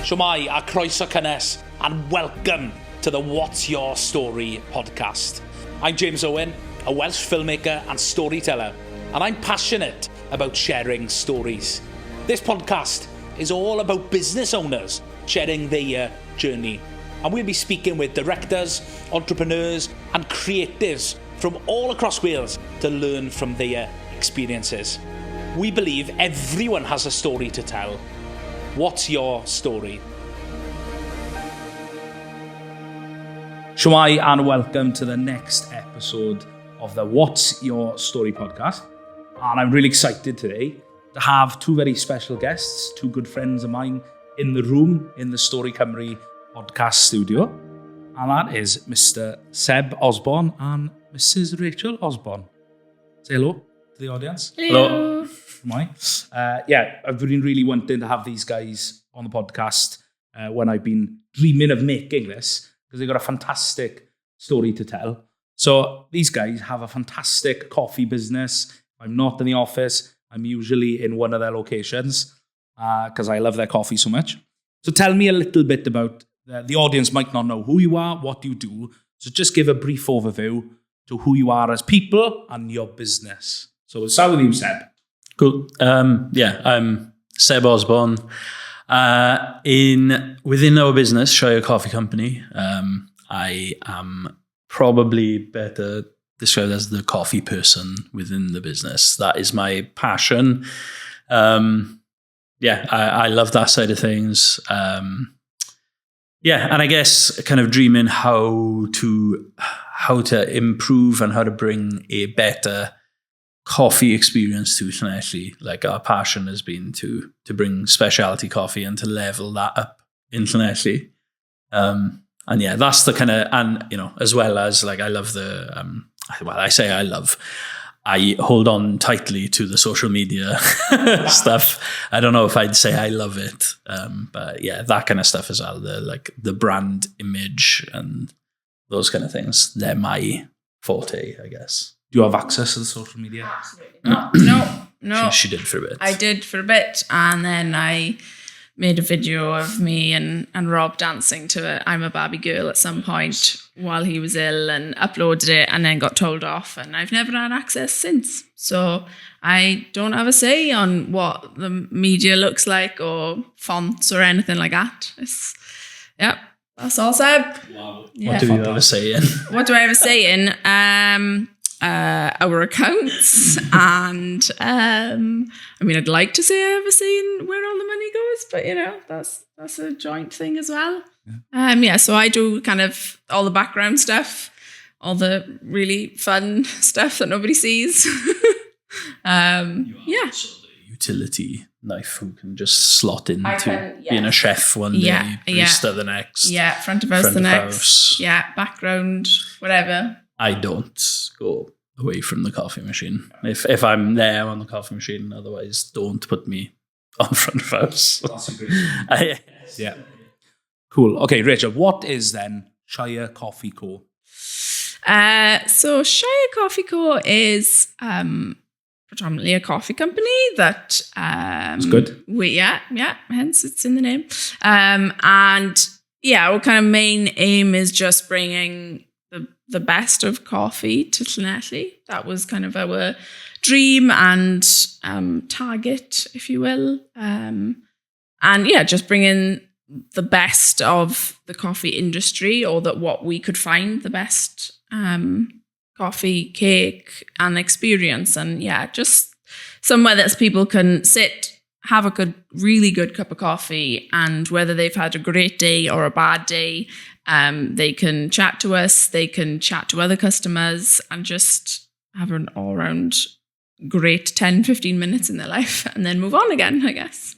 Shwmai a croeso cynnes, and welcome to the What's Your Story podcast. I'm James Owen, a Welsh filmmaker and storyteller, and I'm passionate about sharing stories. This podcast is all about business owners sharing their journey, and we'll be speaking with directors, entrepreneurs and creatives from all across Wales to learn from their experiences. We believe everyone has a story to tell. What's your story? Shwmai and welcome to the next episode of the What's Your Story podcast. And I'm really excited today to have two very special guests, two good friends of mine in the room in the Stori Cymru podcast studio. And that is Mr. Seb Osborne and Mrs. Rachel Osborne. Say hello to the audience. Hello. I've been really wanting to have these guys on the podcast when I've been dreaming of making this, because they've got a fantastic story to tell. So these guys have a fantastic coffee business. If I'm not in the office, I'm usually in one of their locations because I love their coffee so much. So tell me a little bit about, the audience might not know who you are, what you do. So just give a brief overview to who you are as people and your business. So we'll start with you, Seb. Cool. I'm Seb Osborne. Within our business, Shire Coffee Company, I am probably better described as the coffee person within the business. That is my passion. I love that side of things. And I guess kind of dreaming how to improve and how to bring a better coffee experience to Llanelli. Like, our passion has been to bring specialty coffee and to level that up in Llanelli. That's the kind of, and as well as, like, I love the I hold on tightly to the social media stuff. I don't know if I'd say I love it, but yeah, that kind of stuff as well. The brand image and those kind of things. They're my forte, I guess. Do you have access to the social media? Absolutely not. No. She did for a bit. I did for a bit, and then I made a video of me and Rob dancing to I'm a Barbie Girl at some point while he was ill, and uploaded it and then got told off, and I've never had access since. So I don't have a say on what the media looks like or fonts or anything like that. That's all, Seb. Wow. Yeah. What do you have a say in? What do I have a say in? Our accounts, and I'd like to say I have a say in where all the money goes, but that's a joint thing as well. Yeah. So I do kind of all the background stuff, all the really fun stuff that nobody sees. Also the utility knife who can just slot into being a chef one day, barista the next. Yeah, front of house the next. House. Yeah, background, whatever. I don't go away from the coffee machine. If I'm there on the coffee machine, otherwise don't put me on front of house. That's a great yeah. Cool. Okay, Rachel, what is then Shire Coffee Co? So Shire Coffee Co is predominantly a coffee company that it's good. Hence it's in the name. Our kind of main aim is just bringing the best of coffee to Llanelli. That was kind of our dream and target, if you will. Just bringing the best of the coffee industry, or that what we could find the best coffee, cake and experience. And just somewhere that people can sit, have a really good cup of coffee, and whether they've had a great day or a bad day, they can chat to us, they can chat to other customers, and just have an all-round great 10-15 minutes in their life, and then move on again, I guess.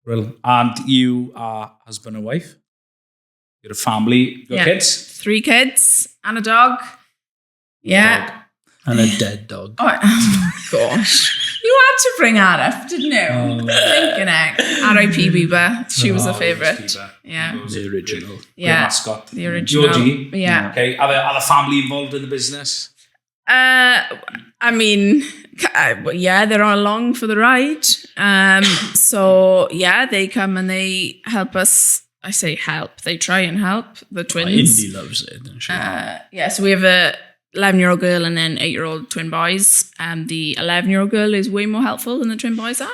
Well, and you are husband and wife? You're a family? Your kids? 3 kids and a dog. Yeah. Dog. And a dead dog. Oh gosh. You had to bring that up, didn't you? Thinking it. R.I.P. Bieber. She was a favourite. Yeah. The original. Yeah. Mascot. The original. Georgie. Yeah. Okay. Are the family involved in the business? I mean, yeah, they're all along for the ride. So yeah, they come and they help us. I say help. They try and help the twins. Indy loves it, doesn't she? Yeah, so we have a 11-year-old girl and then 8-year-old twin boys. The 11-year-old girl is way more helpful than the twin boys are.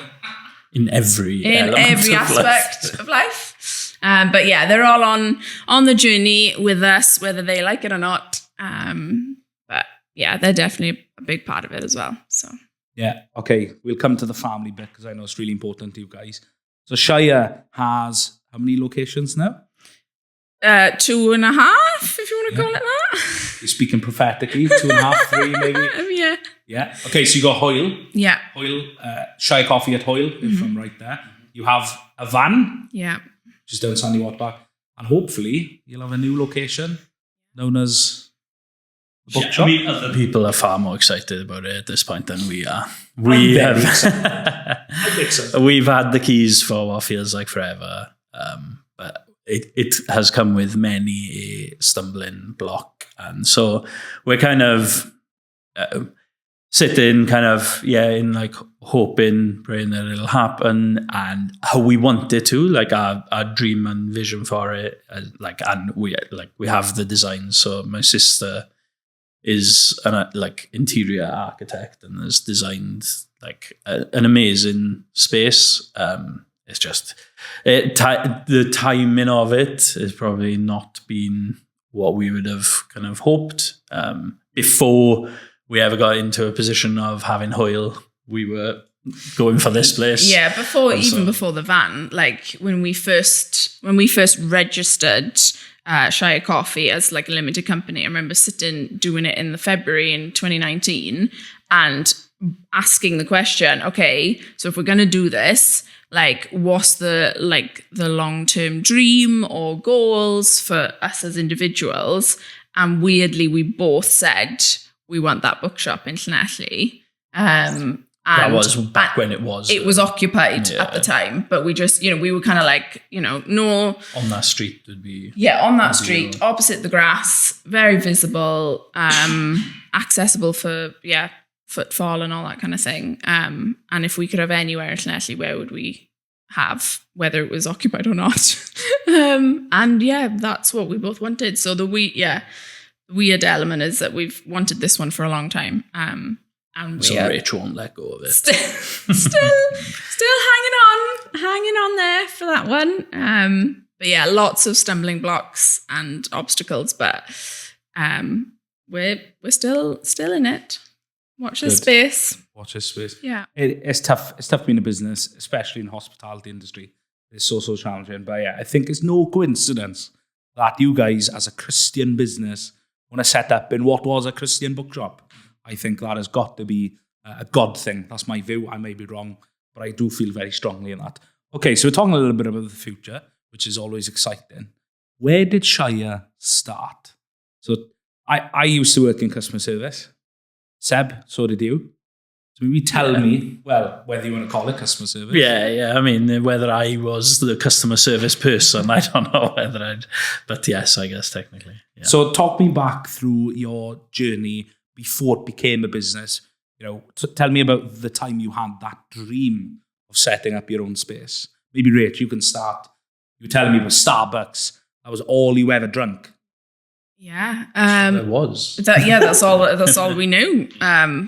In every aspect of life. But yeah, they're all on the journey with us, whether they like it or not. But yeah, they're definitely a big part of it as well. So yeah, okay, we'll come to the family bit because I know it's really important to you guys. So Shire has how many locations now? 2.5, if you want to call it that. You're speaking prophetically, 2.5, 3 maybe? Yeah. Yeah. Okay, so you got Hoyle. Yeah. Hoyle, Shire Coffee at Hoyle, if I'm right there. You have a van. Yeah. Just down Sandy Waterpark. And hopefully you'll have a new location known as the Bookshop. I mean, other people are far more excited about it at this point than we are. I'm very excited. We've had the keys for what feels like forever. But it has come with many a stumbling block. And so we're kind of sitting in like hoping, praying that it'll happen and how we want it to, like our dream and vision for it. And we have the designs. So my sister is an interior architect and has designed like an amazing space. It's just the timing of it has probably not been what we would have kind of hoped. Before we ever got into a position of having Hoyle, we were going for this place. Yeah, before the van, like when we first registered Shire Coffee as like a limited company, I remember doing it in the February in 2019 and asking the question, okay, so if we're going to do this, like what's the long-term dream or goals for us as individuals? And weirdly, we both said we want that bookshop in Llanelli. That was back when it was. It was occupied at the time, but we just, we were kind of like, no. On that street would be. Yeah, on that street, opposite the grass, very visible, accessible for, footfall and all that kind of thing. And if we could have anywhere in Llanelli, where would we have, whether it was occupied or not? And yeah, that's what we both wanted. So the weird element is that we've wanted this one for a long time. And Rachel won't let go of it. Still hanging on there for that one. But yeah, lots of stumbling blocks and obstacles, but we're still in it. Watch this space. Watch this space. Yeah. It's tough. It's tough being a business, especially in the hospitality industry. It's so challenging. But yeah, I think it's no coincidence that you guys, as a Christian business, want to set up in what was a Christian bookshop. I think that has got to be a God thing. That's my view. I may be wrong, but I do feel very strongly in that. Okay, so we're talking a little bit about the future, which is always exciting. Where did Shire start? So I used to work in customer service. Seb, so did you. So maybe tell me, well, whether you want to call it customer service. Yeah. I mean, whether I was the customer service person, I don't know whether but yes, I guess technically. Yeah. So talk me back through your journey before it became a business. Tell me about the time you had that dream of setting up your own space. Maybe, Rach, you can start. You were telling me about Starbucks. That was all you ever drank. Yeah. It was. That's all we knew,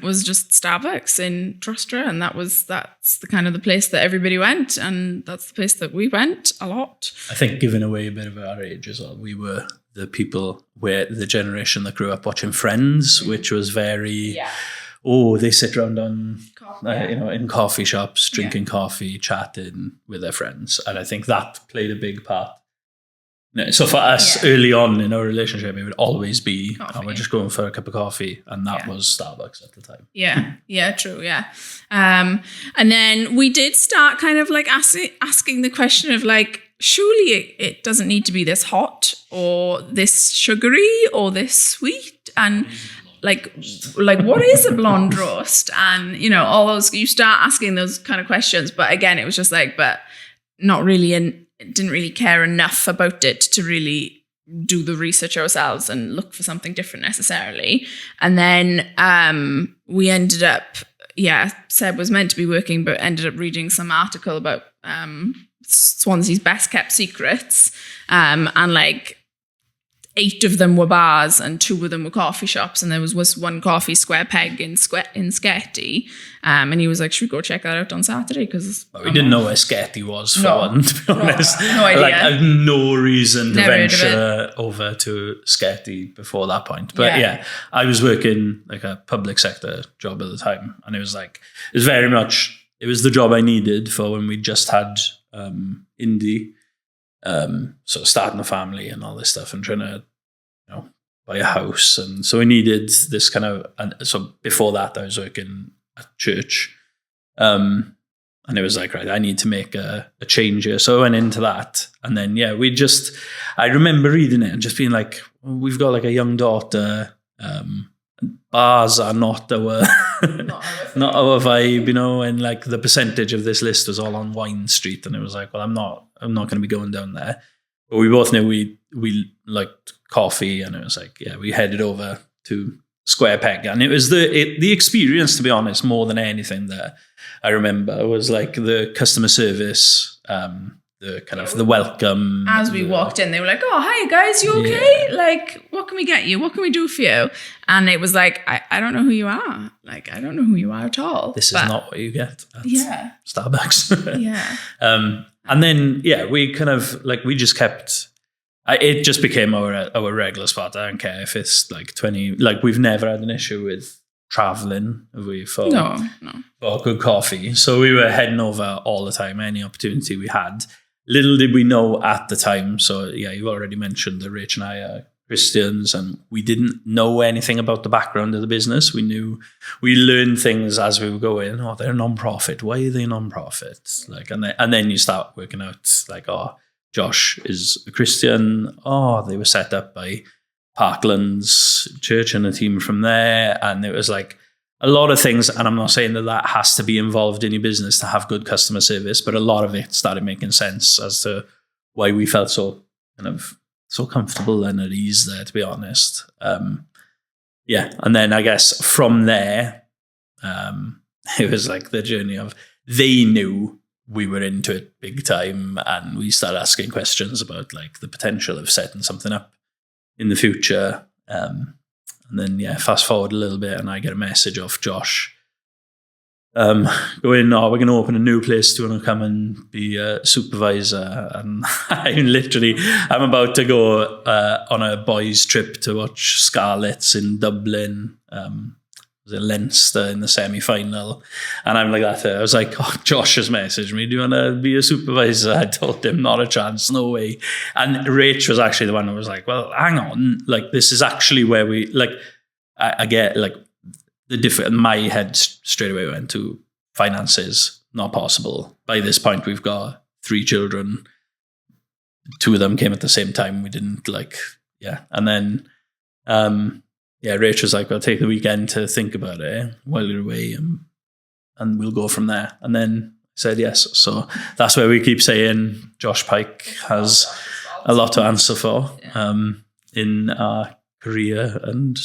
was just Starbucks in Trustra. And that's the kind of the place that everybody went. And that's the place that we went a lot. I think giving away a bit of our age as well, we were the people where the generation that grew up watching Friends, which was very, they sit around on, in coffee shops, drinking coffee, chatting with their friends. And I think that played a big part. So for us, early on in our relationship, it would always be, we're just going for a cup of coffee. And that was Starbucks at the time. Yeah, true, yeah. And then we did start kind of like asking the question of like, surely it doesn't need to be this hot or this sugary or this sweet. And like what is a blonde roast? And, all those, you start asking those kind of questions. But again, it was just like, but not really, and didn't really care enough about it to really do the research ourselves and look for something different necessarily. And then we ended up, Seb was meant to be working, but ended up reading some article about Swansea's best kept secrets. And like 8 of them were bars and 2 of them were coffee shops. And there was one coffee, Square Peg in Sketty. And he was like, should we go check that out on Saturday? Because we didn't know where Sketty was for one, to be honest. No idea. Like, I had no reason to venture over to Sketty before that point. But I was working like a public sector job at the time. And it was very much, it was the job I needed for when we just had Indy. So starting a family and all this stuff and trying to, buy a house. And so we needed this kind of, and so before that I was working at church. And it was like, right, I need to make a change here. So I went into that. And then, I remember reading it and just being like, we've got like a young daughter. Bars are not our, not our vibe, and like the percentage of this list was all on Wine Street. And it was like, well, I'm not going to be going down there. But we both knew we liked coffee, and it was like, we headed over to Square Peg. And it was the experience, to be honest, more than anything that I remember was like the customer service, the kind of the welcome. As we walked in, they were like, oh, hi guys, you okay? Yeah. Like, what can we get you? What can we do for you? And it was like, I don't know who you are. Like, I don't know who you are at all. This is not what you get at Starbucks. Yeah. And then, we kind of like, we just kept, it just became our regular spot. I don't care if it's like 20, like we've never had an issue with traveling, have we? For good coffee. So we were heading over all the time, any opportunity we had. Little did we know at the time. So you've already mentioned that Rach and I are Christians, and we didn't know anything about the background of the business. We learned things as we were going. Oh, they're a non-profit. Why are they non-profit? Like, and then you start working out like, oh, Josh is a Christian. Oh, they were set up by Parkland's church and a team from there. And it was like a lot of things. And I'm not saying that has to be involved in your business to have good customer service, but a lot of it started making sense as to why we felt so comfortable and at ease there, to be honest. And then I guess from there, it was like the journey of, they knew we were into it big time, and we started asking questions about like the potential of setting something up in the future. And then, fast forward a little bit, and I get a message off Josh going, we're going to open a new place. Do you want to come and be a supervisor? And I'm about to go on a boys' trip to watch Scarlets in Dublin. Leinster in the semi-final, and I'm like that. I was like, oh, Josh has messaged me, do you want to be a supervisor? I told him, not a chance, no way. And Rach was actually the one who was like, well, hang on, like this is actually where we like, I get like the different, my head straight away went to finances, not possible. By this point we've got 3 children, 2 of them came at the same time. We didn't and then Rach was like, well, take the weekend to think about it while you're away, and we'll go from there. And then I said yes. So that's where we keep saying Josh Pike has a lot to answer for in our career. And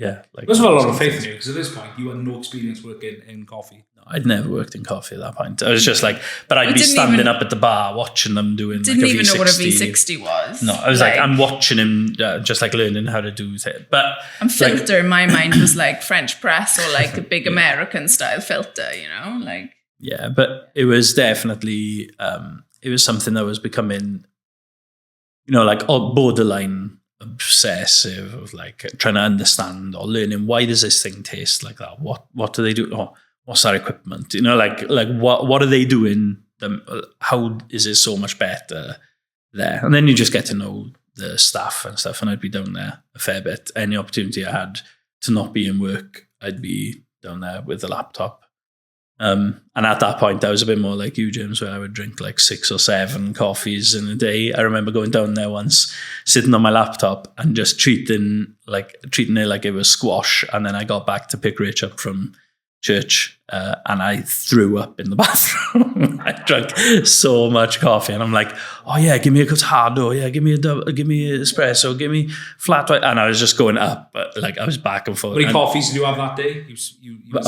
like, there's a lot of faith in you, because at this point you had no experience working in coffee. No, I'd never worked in coffee at that point. I was just like, but I'd be standing up at the bar watching them doing didn't like a even V60. know what a V60 was. No, I was like I'm watching him just like learning how to do it. But and filter in my mind was like French press or like a big American style filter, like. Yeah, but it was definitely it was something that was becoming, like borderline obsessive of like trying to understand or learning, why does this thing taste like that? What do they do? Oh, what's that equipment? Like what are they doing? How is it so much better there? And then you just get to know the staff and stuff. And I'd be down there a fair bit. Any opportunity I had to not be in work, I'd be down there with the laptop. And at that point, I was a bit more like you, James, where I would drink like 6 or 7 coffees in a day. I remember going down there once, sitting on my laptop and just treating it like it was squash. And then I got back to pick Rach up from church, and I threw up in the bathroom. I drank so much coffee, and I'm like, oh yeah, give me a cortado, yeah, give me a espresso, give me flat white, and I was just going up, but like I was back and forth. How many coffees did you have that day?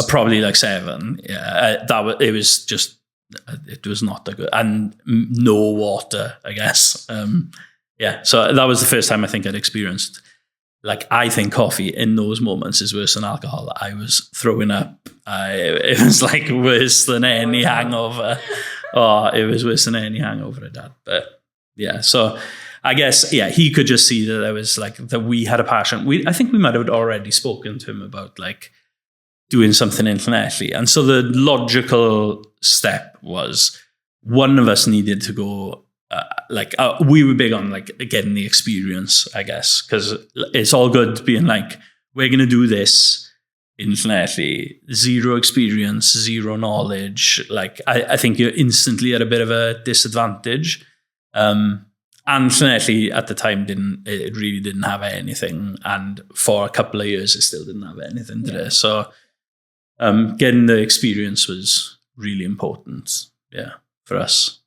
Probably like 7. Yeah, it was not that good, and no water, I guess. Yeah, so that was the first time I think I'd experienced. Like, I think coffee in those moments is worse than alcohol. I was throwing up. It was like worse than any hangover. Oh, it was worse than any hangover I'd had. But yeah, so I guess, yeah, he could just see that there was like, that we had a passion. I think we might have already spoken to him about like doing something internationally. And so the logical step was one of us needed to go. We were big on like getting the experience, I guess, because it's all good being like, we're going to do this internationally, zero experience, zero knowledge. Like, I think you're instantly at a bit of a disadvantage. And internationally at the time it really didn't have anything. And for a couple of years, it still didn't have anything today. So getting the experience was really important, for us.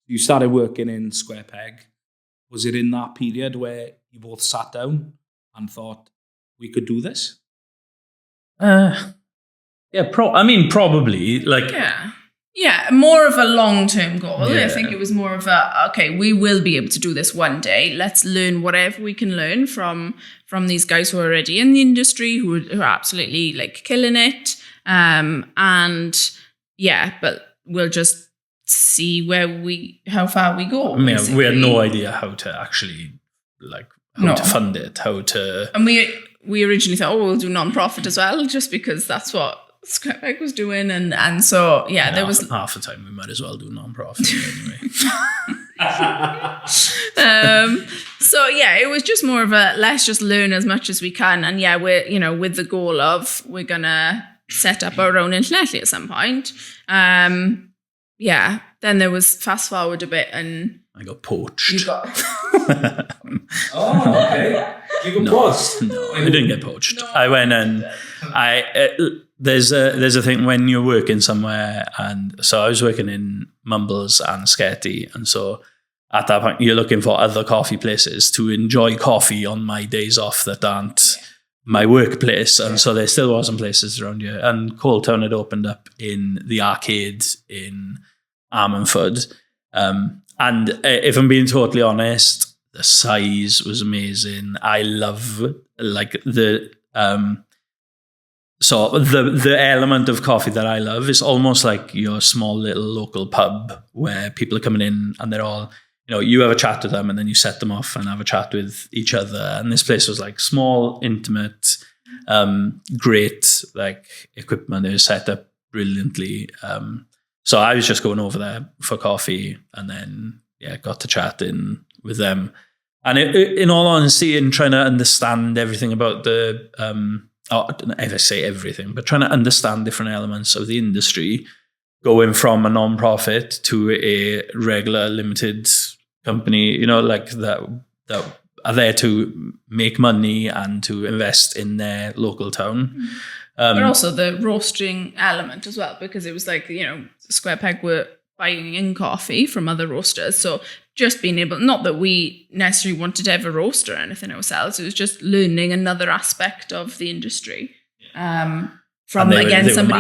You started working in Square Peg. Was it in that period where you both sat down and thought, we could do this? Probably. Like, yeah, more of a long-term goal. Yeah. I think it was more of okay, we will be able to do this one day. Let's learn whatever we can learn from these guys who are already in the industry, who are absolutely like killing it. But we'll just see how far we go. I mean, we had no idea how to actually to fund it, and we originally thought, we'll do non-profit as well, just because that's what Square Peg was doing, and so there was half the time we might as well do non-profit anyway. It was just more of a let's just learn as much as we can, and we're with the goal of we're gonna set up our own internationally at some point. Then there was fast forward a bit, and I got poached. You got oh, okay. You got poached? No, I didn't get poached. No. I went and there's a thing when you're working somewhere, and so I was working in Mumbles and Sketty, and so at that point you're looking for other coffee places to enjoy coffee on my days off that aren't my workplace, and so there still wasn't places around here. And Coal Town had opened up in the arcade in Ammanford, and if I'm being totally honest, the size was amazing. I love the element of coffee that I love is almost like your small little local pub where people are coming in and they're all, you have a chat with them and then you set them off and have a chat with each other. And this place was like small, intimate, great like equipment. It was set up brilliantly. So I was just going over there for coffee, and then got to chatting with them. And in all honesty, in trying to understand everything about the I don't know if I say everything, but trying to understand different elements of the industry, going from a non-profit to a regular limited company, that are there to make money and to invest in their local town. But also the roasting element as well, because it was like, Square Peg were buying in coffee from other roasters. So just being able, not that we necessarily wanted to ever roast or anything ourselves, it was just learning another aspect of the industry. From, somebody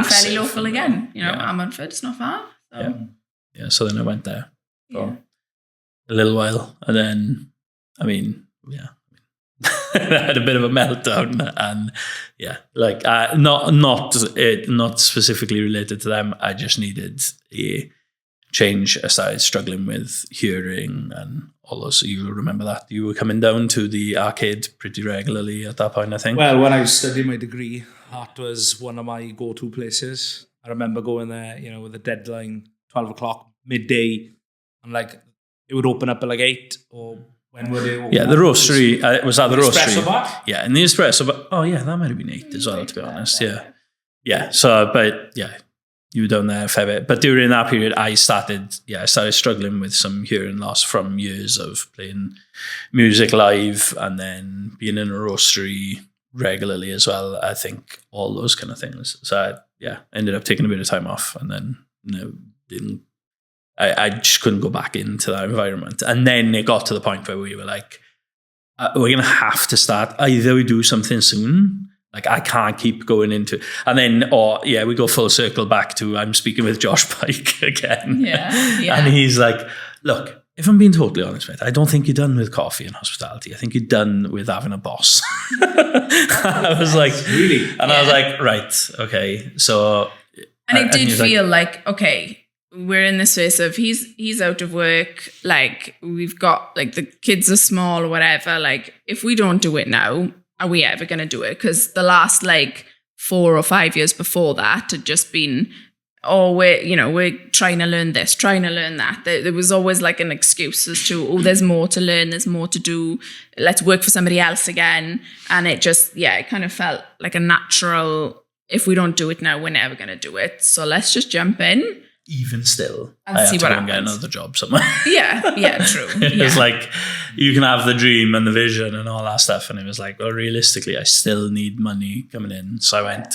fairly local again, Ammanford, it's not far. So. So then I went there for a little while, and then, I had a bit of a meltdown, and not specifically related to them. I just needed a change. I started struggling with hearing and all those. You remember that you were coming down to the arcade pretty regularly at that point, I think. Well, when I was studying my degree, that was one of my go-to places. I remember going there, with a deadline 12 o'clock midday, and it would open up at 8 or. When were they open? Yeah, the roastery. Was that the roastery? Espresso bar? Yeah, in the espresso bar. Oh, yeah, that might have been 8 as well, to be honest. Yeah. So, but you were down there a fair bit. But during that period, I started struggling with some hearing loss from years of playing music live and then being in a roastery regularly as well. I think all those kind of things. So, ended up taking a bit of time off, and then didn't. I just couldn't go back into that environment. And then it got to the point where we were like, we're going to have to start. Either we do something soon. Like, I can't keep going into, and then, we go full circle back to, I'm speaking with Josh Pike again. Yeah. And he's like, look, if I'm being totally honest, mate, I don't think you're done with coffee and hospitality. I think you're done with having a boss. I was like, really? And I was like, right, okay. So. And it did feel like, okay, we're in this phase of he's out of work, like we've got, like the kids are small or whatever, like if we don't do it now, are we ever going to do it? Because the last like 4 or 5 years before that had just been, we're trying to learn this, trying to learn that. There was always like an excuse as to, there's more to learn, there's more to do, let's work for somebody else again. And it just, it kind of felt like a natural, if we don't do it now, we're never going to do it. So let's just jump in. Even still, and I see had to what go happens. and get another job somewhere. Yeah, true. It's like, you can have the dream and the vision and all that stuff. And it was like, well, realistically, I still need money coming in. So I went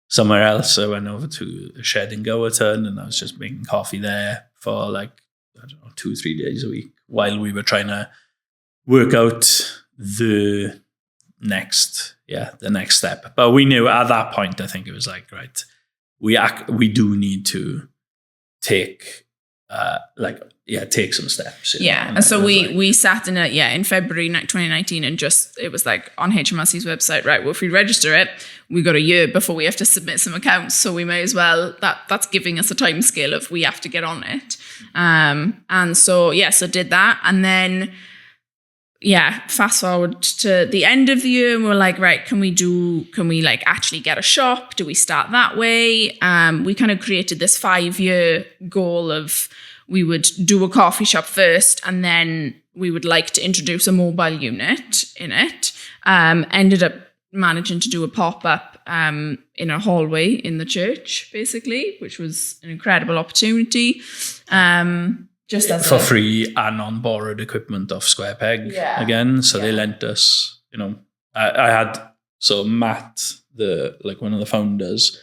somewhere else. I went over to a shed in Gowerton, and I was just making coffee there for like, 2-3 days a week while we were trying to work out the next step. But we knew at that point, I think it was like, right, we do need to take some steps. And so we sat in February 2019, and just, it was like on HMRC's website, right, well, if we register it, we got a year before we have to submit some accounts, so we may as well, that's giving us a time scale of we have to get on it. And so did that, and then fast forward to the end of the year, and we're like, right, can we like actually get a shop? Do we start that way? We kind of created this 5-year goal of, we would do a coffee shop first, and then we would like to introduce a mobile unit in it. Ended up managing to do a pop-up in a hallway in the church, basically, which was an incredible opportunity. Just as for free and on borrowed equipment off Square Peg again. So they lent us, I had, so Matt, one of the founders,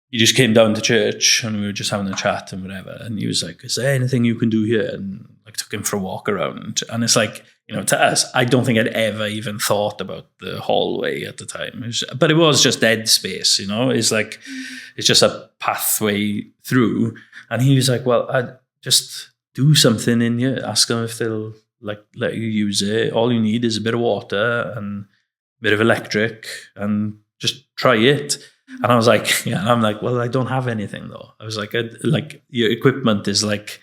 he just came down to church, and we were just having a chat and whatever. And he was like, is there anything you can do here? And like took him for a walk around. And it's like, to us, I don't think I'd ever even thought about the hallway at the time. But it was just dead space, it's like, it's just a pathway through. And he was like, well, I just do something in here. Ask them if they'll like let you use it. All you need is a bit of water and a bit of electric, and just try it. And I was like, and I'm like, well, I don't have anything though. I was like, your equipment is like,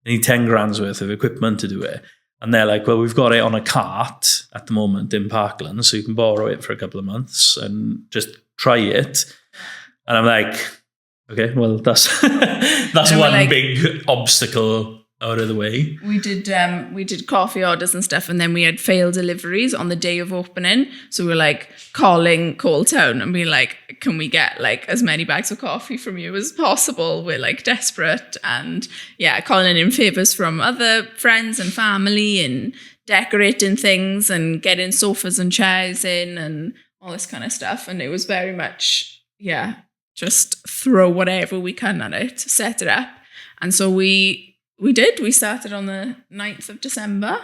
I need 10 grand's worth of equipment to do it. And they're like, well, we've got it on a cart at the moment in Parkland, so you can borrow it for a couple of months and just try it. And I'm like, okay, well, that's one big obstacle out of the way. We did coffee orders and stuff, and then we had failed deliveries on the day of opening. So we were like calling Coal Town and being like, can we get like as many bags of coffee from you as possible? We're like desperate, and calling in favors from other friends and family, and decorating things and getting sofas and chairs in and all this kind of stuff. And it was very much, just throw whatever we can at it, set it up. And so we started on the 9th of December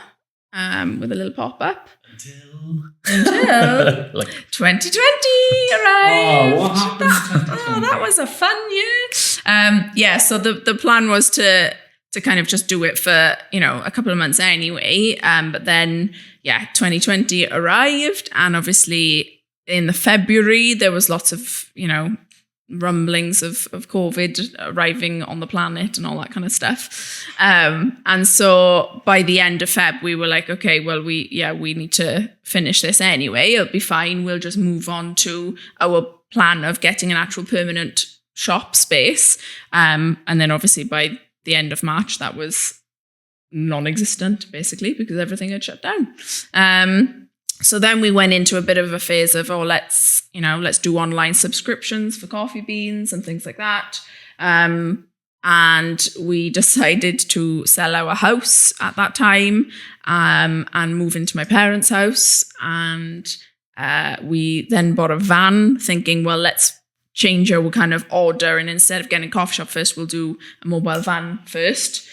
with a little pop-up. Until like 2020 arrived. Oh, what happened? That was a fun year. So the plan was to kind of just do it for, a couple of months anyway. But then, 2020 arrived, and obviously in the February, there was lots of, rumblings of COVID arriving on the planet and all that kind of stuff. And so by the end of Feb, we were like, okay, well, we need to finish this anyway. It'll be fine. We'll just move on to our plan of getting an actual permanent shop space. And then obviously by the end of March, that was non-existent basically, because everything had shut down. So then we went into a bit of a phase of, let's do online subscriptions for coffee beans and things like that. And we decided to sell our house at that time and move into my parents' house. And we then bought a van thinking, well, let's changer will kind of order, and instead of getting a coffee shop first, we'll do a mobile van first.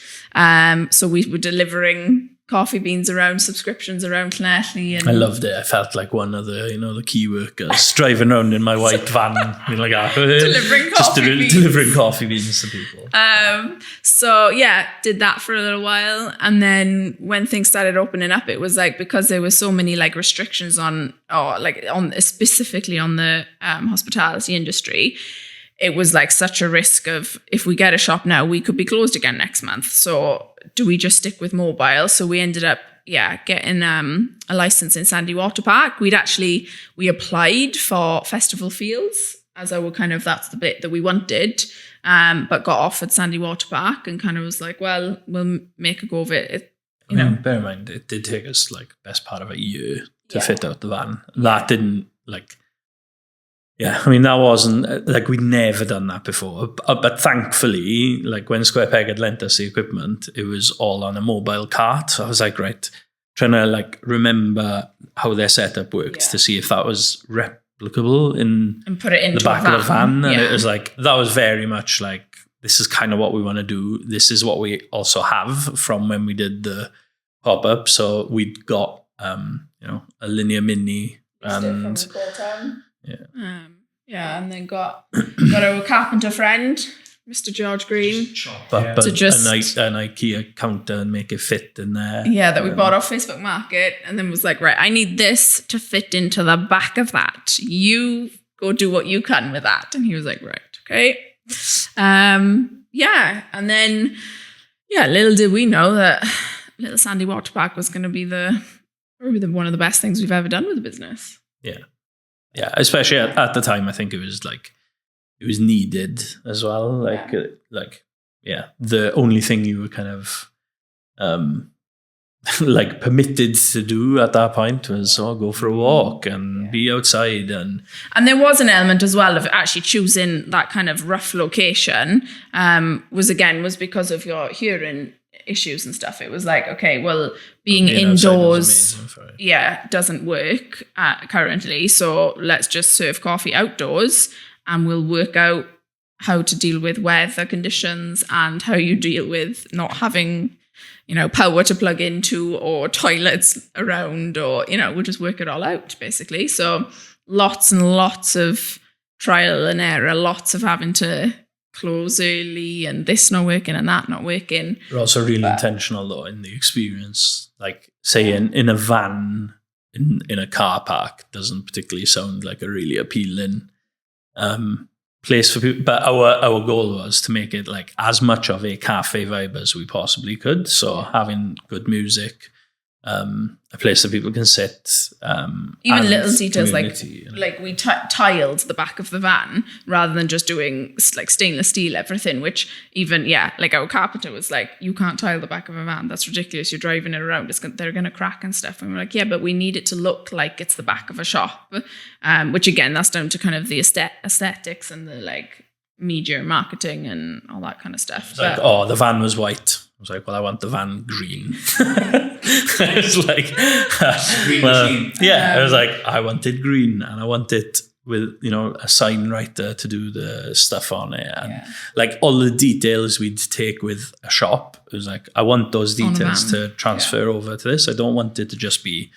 So we were delivering coffee beans around, subscriptions around Llanelli. And I loved it. I felt like one of the, the key workers driving around in my white van, like delivering delivering coffee beans to people. So yeah, did that for a little while, and then when things started opening up, it was like, because there were so many like restrictions on specifically on the hospitality industry. It was like such a risk of, if we get a shop now, we could be closed again next month. So do we just stick with mobile? So we ended up, getting a license in Sandy Water Park. We applied for Festival Fields as our that's the bit that we wanted, but got offered Sandy Water Park and kind of was like, well, we'll make a go of it. Bear in mind, it did take us like best part of a year to fit out the van. That didn't that wasn't, we'd never done that before. But thankfully, when Square Peg had lent us the equipment, it was all on a mobile cart. So I was like, right, trying to remember how their setup worked to see if that was replicable and put it into the back of the van. And it was that was very much this is kind of what we want to do. This is what we also have from when we did the pop-up. So we'd got, a linear mini and... And then got our carpenter friend, Mr. George Green, to just an IKEA counter and make it fit in there. Yeah, that we bought off Facebook Market, and then was like, right, I need this to fit into the back of that. You go do what you can with that. And he was like, right, okay. And then little did we know that Little Sandy Water Park was going to be probably one of the best things we've ever done with the business. Yeah. Yeah, especially at the time, I think it was it was needed as well. The only thing you were kind of permitted to do at that point was go for a walk and be outside. And there was an element as well of actually choosing that kind of rough location was because of your hearing issues and stuff. It was okay, well, being indoors doesn't work currently, so let's just serve coffee outdoors, and we'll work out how to deal with weather conditions and how you deal with not having power to plug into or toilets around, or we'll just work it all out basically. So lots and lots of trial and error, lots of having to close early and this not working and that not working. We're also really intentional though in the experience. Say in a van in a car park doesn't particularly sound like a really appealing place for people. But our goal was to make it as much of a cafe vibe as we possibly could. So having good music, a place that people can sit. Even little details we tiled the back of the van rather than just doing stainless steel everything, which even our carpenter was you can't tile the back of a van, that's ridiculous, you're driving it around, they're gonna crack and stuff. And we're but we need it to look like it's the back of a shop, which again, that's down to kind of the aesthetics and the media marketing and all that kind of stuff. The van was white. I was well, I want the van green. It's I was I wanted green, and I want it with, a sign writer to do the stuff on it. And all the details we'd take with a shop, it was I want those details to transfer over to this. I don't want it to just be,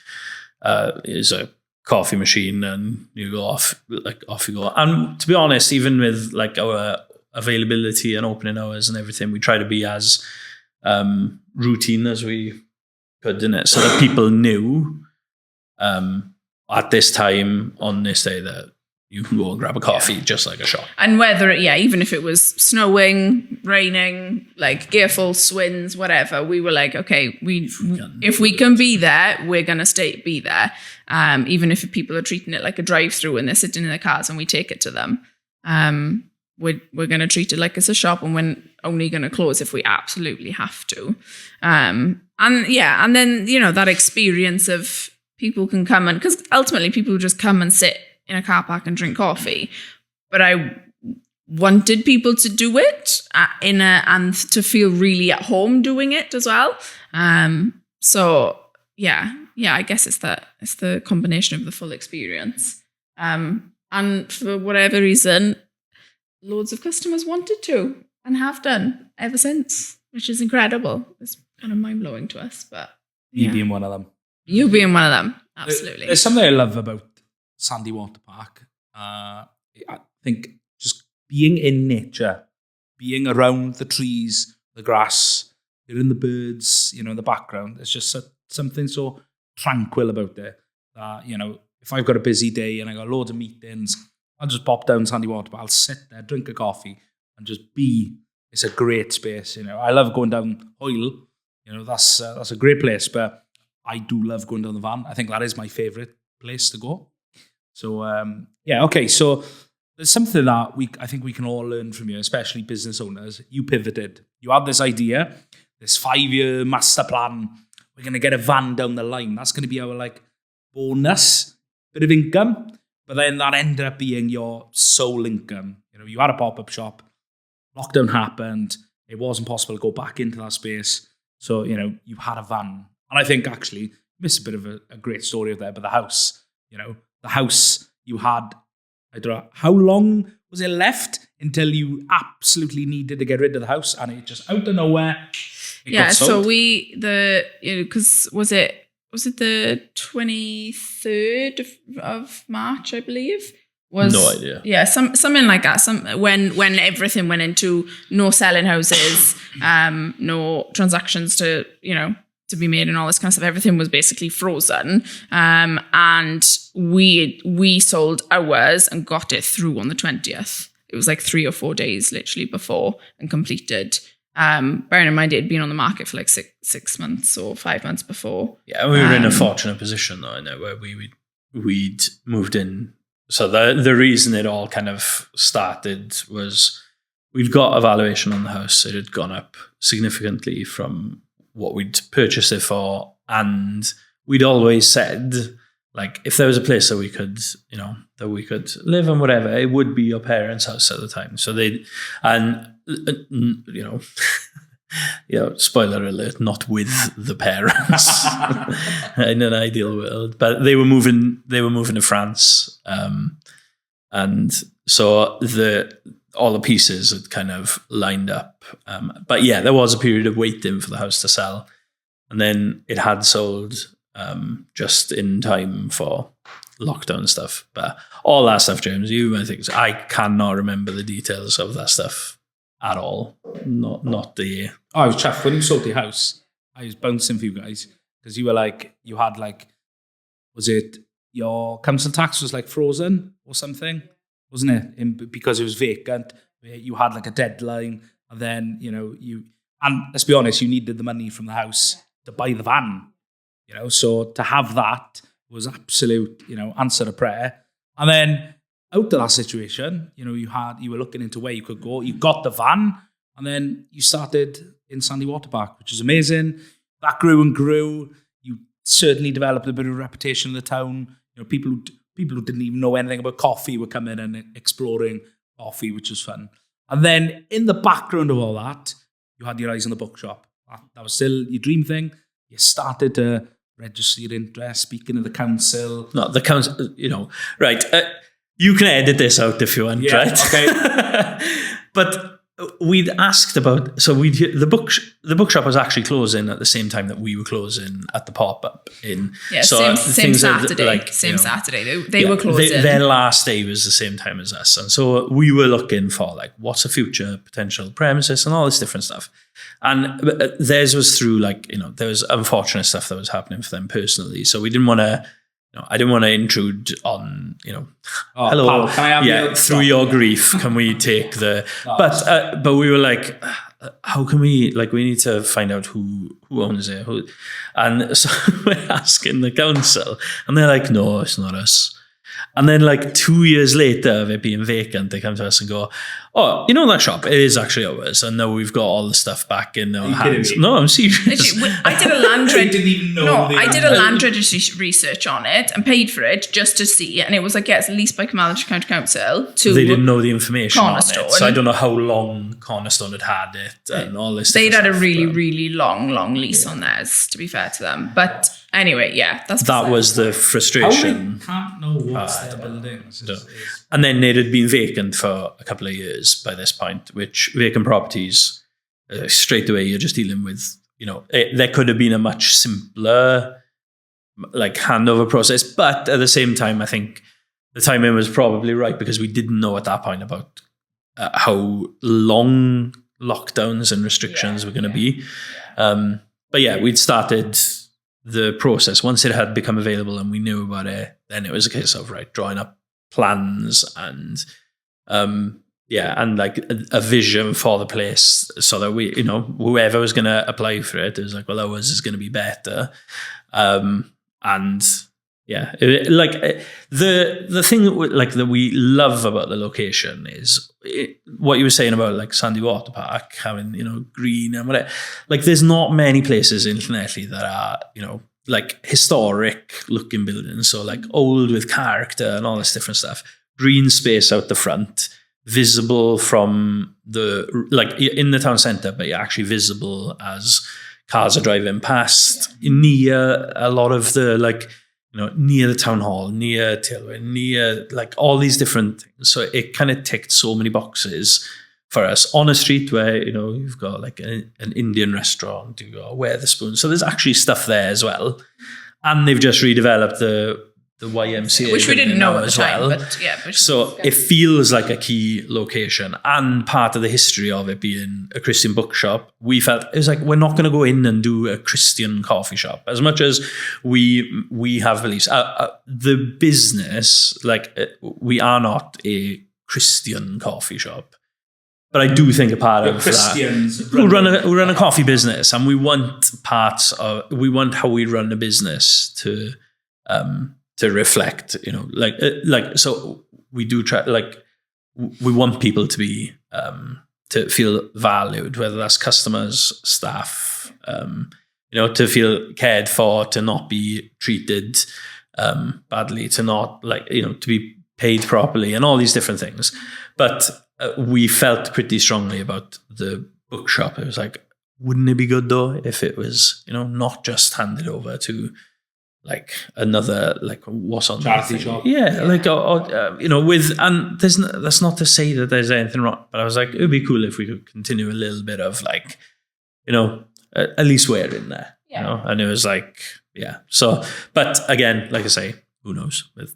is a coffee machine and you go off you go. And to be honest, even with our availability and opening hours and everything, we try to be as routine as we could in it, so that people knew at this time on this day that you can go and grab a coffee just like a shop. And whether even if it was snowing, raining, gear false winds, whatever, we were okay, if we can be there, we're gonna be there. Even if people are treating it like a drive-through and they're sitting in their cars and we take it to them. We're going to treat it like it's a shop, and we're only going to close if we absolutely have to. And then, that experience of people can come and, because ultimately people just come and sit in a car park and drink coffee. But I wanted people to do it and to feel really at home doing it as well. I guess it's the combination of the full experience. And for whatever reason, loads of customers wanted to and have done ever since, which is incredible. It's kind of mind-blowing to us, but You being one of them. You being one of them, absolutely. There's something I love about Sandy Water Park. I think just being in nature, being around the trees, the grass, hearing the birds, in the background. There's just something so tranquil about there that, if I've got a busy day and I got loads of meetings, I'll just pop down Sandy Water Park. I'll sit there, drink a coffee and just be. It's a great space. I love going down Hoyle. That's a great place, but I do love going down the Van. I think that is my favourite place to go. So, okay. So there's something that I think we can all learn from you, especially business owners. You pivoted. You had this idea, this 5-year master plan. We're going to get a van down the line. That's going to be our bonus bit of income. But then that ended up being your sole income. You had a pop-up shop. Lockdown happened. It wasn't possible to go back into that space. So, you had a van. And I think actually, you missed a bit of a great story there, but the house, the house you had, I don't know, how long was it left until you absolutely needed to get rid of the house and it just out of nowhere, it got sold? So because was it the 23rd of March, I believe? No idea. Yeah, something like that. When everything went into no selling houses, no transactions to be made and all this kind of stuff. Everything was basically frozen. And we sold ours and got it through on the 20th. It was 3 or 4 days literally before and completed. Bearing in mind it had been on the market for 6 months or 5 months before. Yeah, we were in a fortunate position though, where we'd moved in. So the reason it all kind of started was we'd got a valuation on the house. It had gone up significantly from what we'd purchased it for. And we'd always said, if there was a place that we could, that we could live and whatever, it would be your parents' house at the time. So spoiler alert, not with the parents in an ideal world, but they were moving to France. And so all the pieces had kind of lined up. But yeah, there was a period of waiting for the house to sell. And then it had sold just in time for lockdown stuff. But all that stuff, James, I cannot remember the details of that stuff at all. Not the... I was chuffed. When you sold your house, I was bouncing for you guys because you were you had was it your council tax was frozen or something? Wasn't it? Because it was vacant, you had a deadline, and then and let's be honest, you needed the money from the house to buy the van, so to have that was absolute, answer to prayer. And then out of that situation, you were looking into where you could go. You got the van, and then you started in Sandy Water Park, which is amazing. That grew and grew. You certainly developed a bit of a reputation in the town. People who didn't even know anything about coffee were coming and exploring coffee, which was fun. And then in the background of all that, you had your eyes on the bookshop. That was still your dream thing. You started to register your interest, speaking of the council. No, the council, right. You can edit this out if you want, right? Okay. But we'd asked about, so the bookshop was actually closing at the same time that we were closing at the pop-up in. Yeah, so same Saturday. Saturday. They were closing. Their last day was the same time as us. And so we were looking for what's a future potential premises and all this different stuff. And theirs was through there was unfortunate stuff that was happening for them personally. So we didn't want to, I didn't want to intrude on, hello, pal, can I have through your grief, can we take the, but we were how can we, we need to find out who owns it. And so we're asking the council and they're like, no, it's not us. And then 2 years later of it being vacant, they come to us and go, oh, that shop, it is actually ours. And now we've got all the stuff back in our hands. No, I'm serious. Literally, I did a land didn't even know. I did a land registry research on it and paid for it just to see. And it was it's leased by Carmarthenshire County Council to They didn't know the information Cornerstone. on it. So I don't know how long Cornerstone had it and all this. They'd had a really, really long lease on theirs, to be fair to them. But anyway, yeah, that was the frustration. How we can't know what's their buildings. And then it had been vacant for a couple of years. years by this point, which vacant properties, straight away, you're just dealing with, there could have been a much simpler like handover process. But at the same time, I think the timing was probably right because we didn't know at that point about how long lockdowns and restrictions were going to be. But yeah, we'd started the process. Once it had become available and we knew about it, then it was a case of drawing up plans and and like a vision for the place so that we, whoever was going to apply for it, it was like, well, ours is going to be better. And yeah, the thing that we love about the location is what you were saying about like Sandy Water Park having, green and whatever. Like there's not many places in Llanelli that are, like historic looking buildings. So like old with character and all this different stuff. Green space out the front, visible from in the town centre, but you're actually visible as cars are driving past, near a lot of the near the town hall, near Tailwind, near like all these different things. So it kind of ticked so many boxes for us on a street where, you've got like an Indian restaurant, you've got Wetherspoon. So there's actually stuff there as well. And they've just redeveloped the YMCA. Which we didn't know at the time, but yeah. So it feels like a key location, and part of the history of it being a Christian bookshop, we felt it was like, we're not going to go in and do a Christian coffee shop as much as we have beliefs. The business, we are not a Christian coffee shop. But I do think a part of Christians that, we run a coffee business, and we want how we run a business to reflect, so we do try, we want people to be, to feel valued, whether that's customers, staff, to feel cared for, to not be treated badly, to not to be paid properly and all these different things. But we felt pretty strongly about the bookshop. It was like, wouldn't it be good though if it was, not just handed over to another what's on charity shop, with, and that's not to say that there's anything wrong, but I was like, it would be cool if we could continue a little bit of at least we're in there, and it was so, but again, like I say, who knows? We've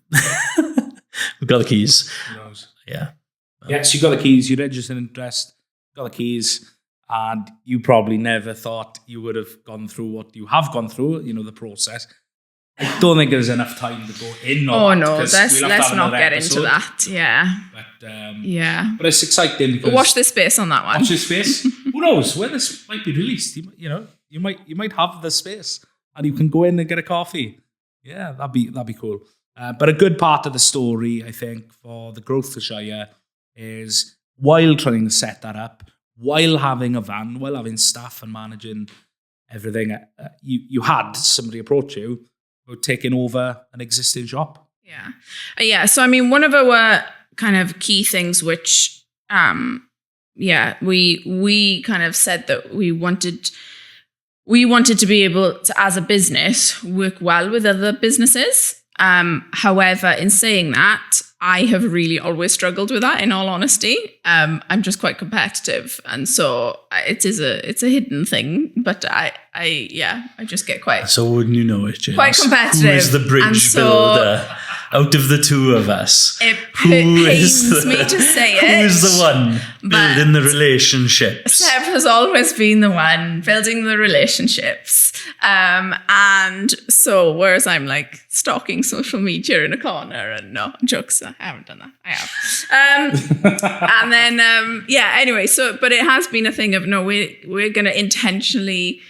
got the keys. Who knows? Yes, you got the keys, you registered interest, got the keys, and you probably never thought you would have gone through what you have gone through, the process. I don't think there's enough time to go in on that. Let's not get into that. Yeah. But it's exciting because watch this space on that one. Watch this space. Who knows when this might be released? You might have the space and you can go in and get a coffee. Yeah, that'd be cool. But a good part of the story, I think, for the growth of Shire is while trying to set that up, while having a van, while having staff and managing everything, you had somebody approach you about taking over an existing shop. Yeah. So I mean, one of our kind of key things, which we kind of said that we wanted to be able to, as a business, work well with other businesses. However, in saying that, I have really always struggled with that, in all honesty. I'm just quite competitive. And so it's a hidden thing, but I just get quite... So wouldn't you know it, James? Quite competitive. Who is the bridge builder out of the two of us? It pains me to say it. Who is the one building the relationships? Seb has always been the one building the relationships. And so, whereas I'm stalking social media in a corner, and no, jokes, I haven't done that. I have. And then, anyway, so, but it has been a thing of, no, we're going to intentionally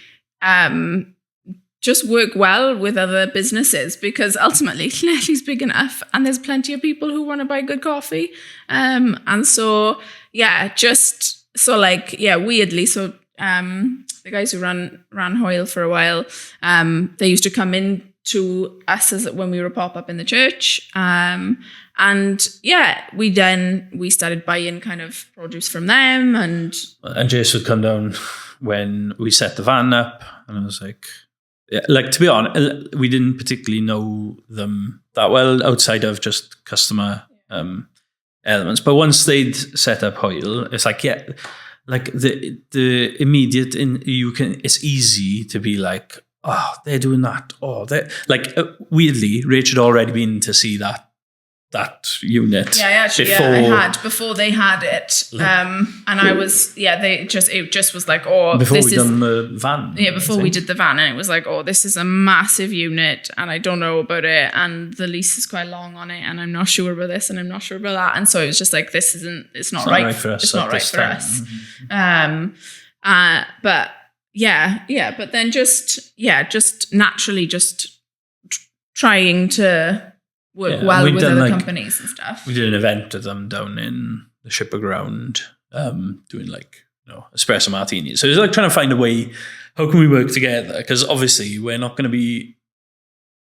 just work well with other businesses, because ultimately Llanelli's big enough and there's plenty of people who want to buy good coffee. And so, weirdly, so the guys who ran Hoyle for a while, they used to come in to us when we were a pop-up in the church. We started buying kind of produce from them. And Jace would come down when we set the van up, and I was like, to be honest, we didn't particularly know them that well outside of just customer elements. But once they'd set up Hoyle, it's like, yeah, like the immediate it's easy to be like, oh, they're doing that. Oh, they like weirdly, Rach had already been to see that unit. Yeah, actually, I had before they had it. And I was, it just was like, oh, before we done the van. Yeah, before we did the van, and it was like, oh, this is a massive unit, and I don't know about it, and the lease is quite long on it, and I'm not sure about this, and I'm not sure about that, and so it was just like, it's not right for us. It's not right for us. But but then just naturally just trying to work well with other companies and stuff. We did an event with them down in the Shipper Ground, doing espresso martinis. So it's like trying to find a way, how can we work together? Because obviously we're not going to be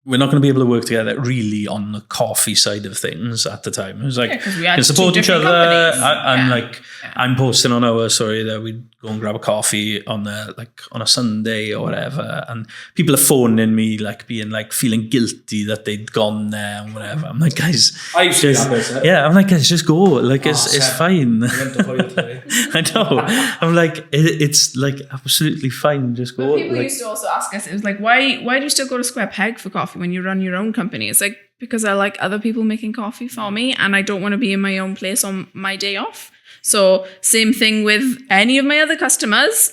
able to work together really on the coffee side of things at the time. It was like, we can support each other. I'm posting on our story that we'd go and grab a coffee on a Sunday or whatever, and people are phoning me being feeling guilty that they'd gone there and whatever. I'm like, guys, I used to be that person. Yeah, I'm like, guys, just go. It's fine. I know. I'm like, it's absolutely fine. Just go. But people used to also ask us, it was like, why do you still go to Square Peg for coffee when you run your own company? It's like, because I like other people making coffee for me, and I don't want to be in my own place on my day off. So same thing with any of my other customers,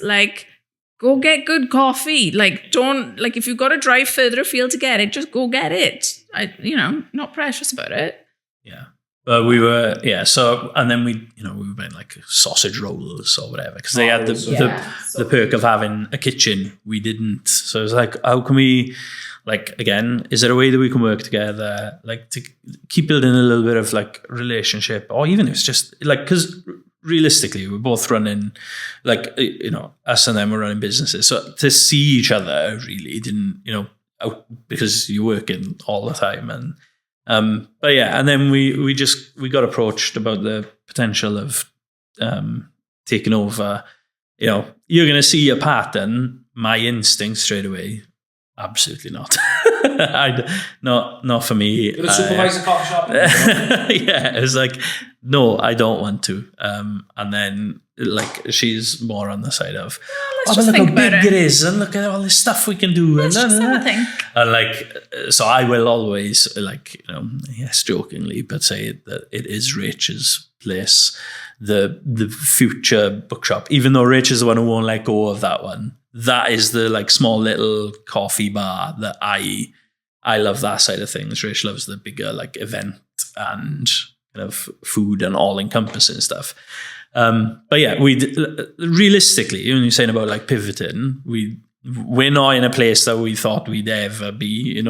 go get good coffee. If you've got to drive further afield to get it, just go get it. Not precious about it. Yeah. But we were, so, and then we were buying sausage rolls or whatever, because they had the perk of having a kitchen. We didn't. So it was like, how can we, again, is there a way that we can work together, to keep building a little bit of relationship, or even if it's just because realistically we're both running, us and them were running businesses. So to see each other really didn't, because you're working all the time. And, but yeah, and then we got approached about the potential of taking over. You're going to see a pattern. My instinct straight away, absolutely not. Not for me. You're a supervisor coffee shop. Yeah, it was like, no, I don't want to. And then she's more on the side of, let's just think about big it is, and look at all this stuff we can do. Let's just have a think. And so I will always yes, jokingly, but say that it is Rachel's place, the future bookshop. Even though Rach is the one who won't let go of that one. That is the small little coffee bar that I love that side of things. Rachel loves the bigger event and kind of food and all encompassing stuff. But yeah, realistically, when you're saying about pivoting, we're not in a place that we thought we'd ever be.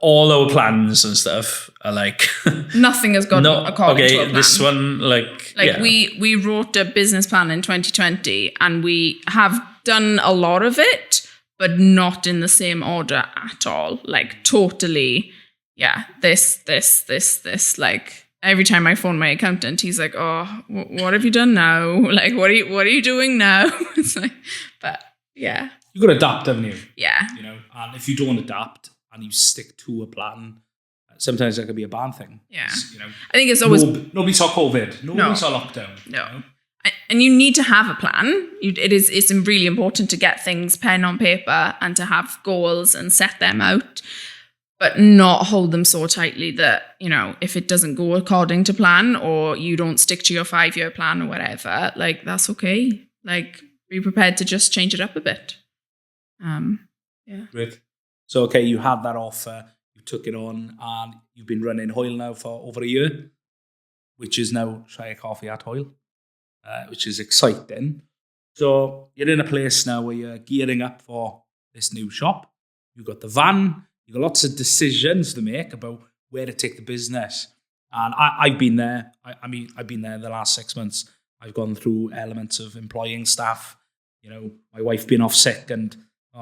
All our plans and stuff are nothing has gone according to our plan. This one we wrote a business plan in 2020, and we have done a lot of it, but not in the same order at all. Totally, this. Every time I phone my accountant, he's like, "Oh, what have you done now? What are you doing now?" It's but yeah, you got to adapt, haven't you? Yeah, and if you don't adapt and you stick to a plan, sometimes that could be a bad thing. Yeah, I think it's always nobody saw COVID, nobody saw lockdown. No. And you need to have a plan. It's really important to get things pen on paper and to have goals and set them out, but not hold them so tightly that, if it doesn't go according to plan, or you don't stick to your 5-year plan or whatever, that's okay. Be prepared to just change it up a bit. Yeah. Great. So, okay, you had that offer, you took it on, and you've been running Hoyle now for over a year, which is now Shire Coffee at Hoyle. Which is exciting. So you're in a place now where you're gearing up for this new shop. You've got the van. You've got lots of decisions to make about where to take the business. And I've been there. I've been there the last 6 months. I've gone through elements of employing staff. My wife being off sick, and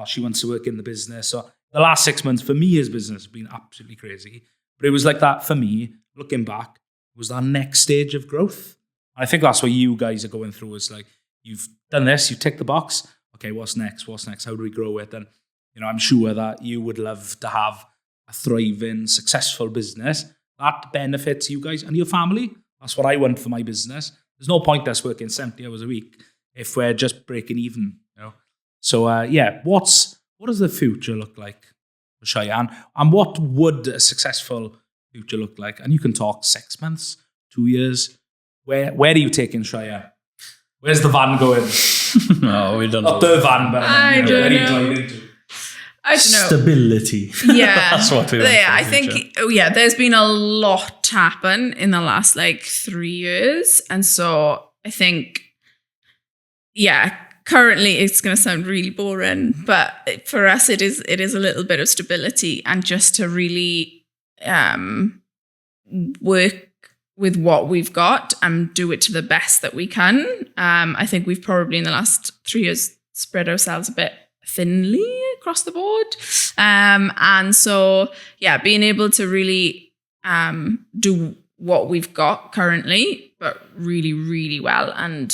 she wants to work in the business. So the last 6 months for me as business has been absolutely crazy. But it was like that for me, looking back, was that next stage of growth. I think that's what you guys are going through. Is you've done this, you tick the box. Okay, what's next? How do we grow it? And I'm sure that you would love to have a thriving, successful business that benefits you guys and your family. That's what I want for my business. There's no point us working 70 hours a week if we're just breaking even, you know. So what does the future look like for Shire? And what would a successful future look like? And you can talk 6 months, 2 years. Where are you taking Shire? Where's the van going? No, we don't know. Not the van, but I don't where are you know. driving into? I don't know. Stability. Yeah. That's what we want. Yeah, for I the think, future. there's been a lot happen in the last 3 years. And so I think, currently it's going to sound really boring, but for us, it is a little bit of stability and just to really work with what we've got and do it to the best that we can. I think we've probably in the last 3 years spread ourselves a bit thinly across the board. And so, being able to really do what we've got currently, but really, really well. And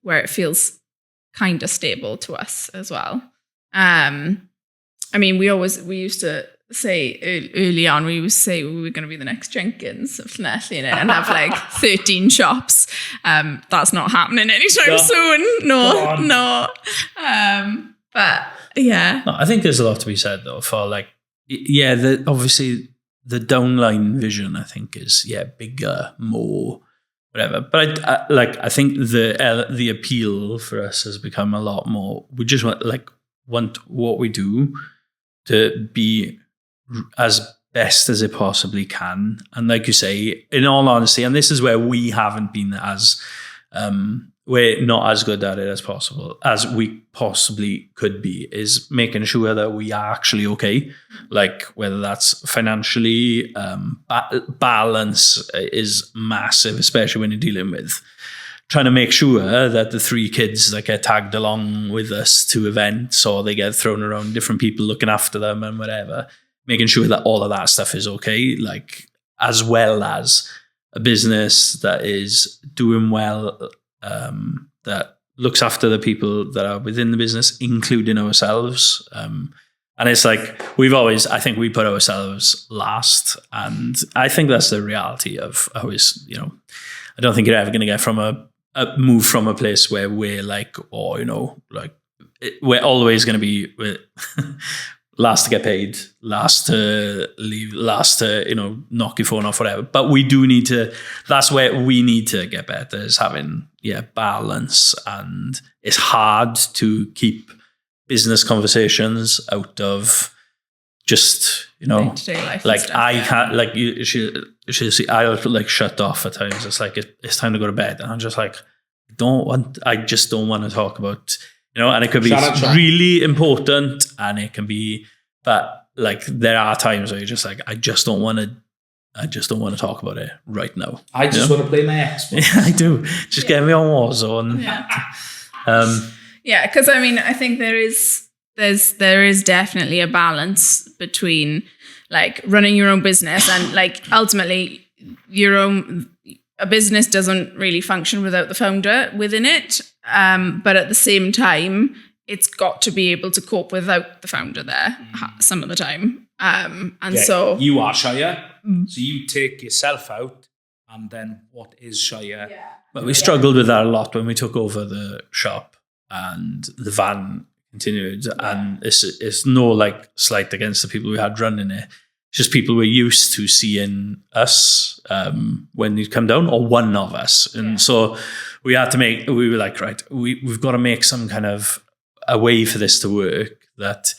where it feels kind of stable to us as well. I mean, we used to say early on, we used to say we were going to be the next Jenkins of Llanelli and have 13 shops. That's not happening anytime soon. No. But yeah. No, I think there's a lot to be said though for obviously the downline vision I think is bigger, more, whatever. But I think the appeal for us has become a lot more. We just want what we do to be as best as it possibly can. And like you say, in all honesty, and this is where we haven't been as we're not as good at it as possible as we possibly could be, is making sure that we are actually okay. Whether that's financially, balance is massive, especially when you're dealing with trying to make sure that the 3 kids that get tagged along with us to events or they get thrown around, different people looking after them and whatever, making sure that all of that stuff is okay, as well as a business that is doing well, that looks after the people that are within the business, including ourselves. And it's I think we put ourselves last. And I think that's the reality of always, I don't think you're ever going to get from a move from a place where we're we're always going to be last to get paid, last to leave, last to, knock your phone off, whatever. But we do need to, that's where we need to get better, is having, balance. And it's hard to keep business conversations out of just, day-to-day life and stuff, I can't, she'll see, I'll shut off at times. It's it's time to go to bed. And I'm just I just don't want to talk about, and it could be really important and it can be, but there are times where you're just I just don't want to talk about it right now. I just want to play my Xbox. Yeah, I do. Just get me on Warzone. Yeah. Because I think there is definitely a balance between running your own business and ultimately a business doesn't really function without the founder within it. But at the same time, it's got to be able to cope without the founder there some of the time. So you are Shire, so you take yourself out, and then what is Shire? Yeah. But we struggled with that a lot when we took over the shop and the van continued. And it's no slight against the people we had running it. It's just people were used to seeing us when you come down, or one of us. And so we had to we were right, we've got to make some kind of a way for this to work that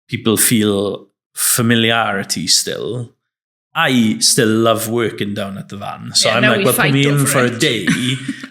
people feel familiarity still. I still love working down at the van. So I'm put me in for a day.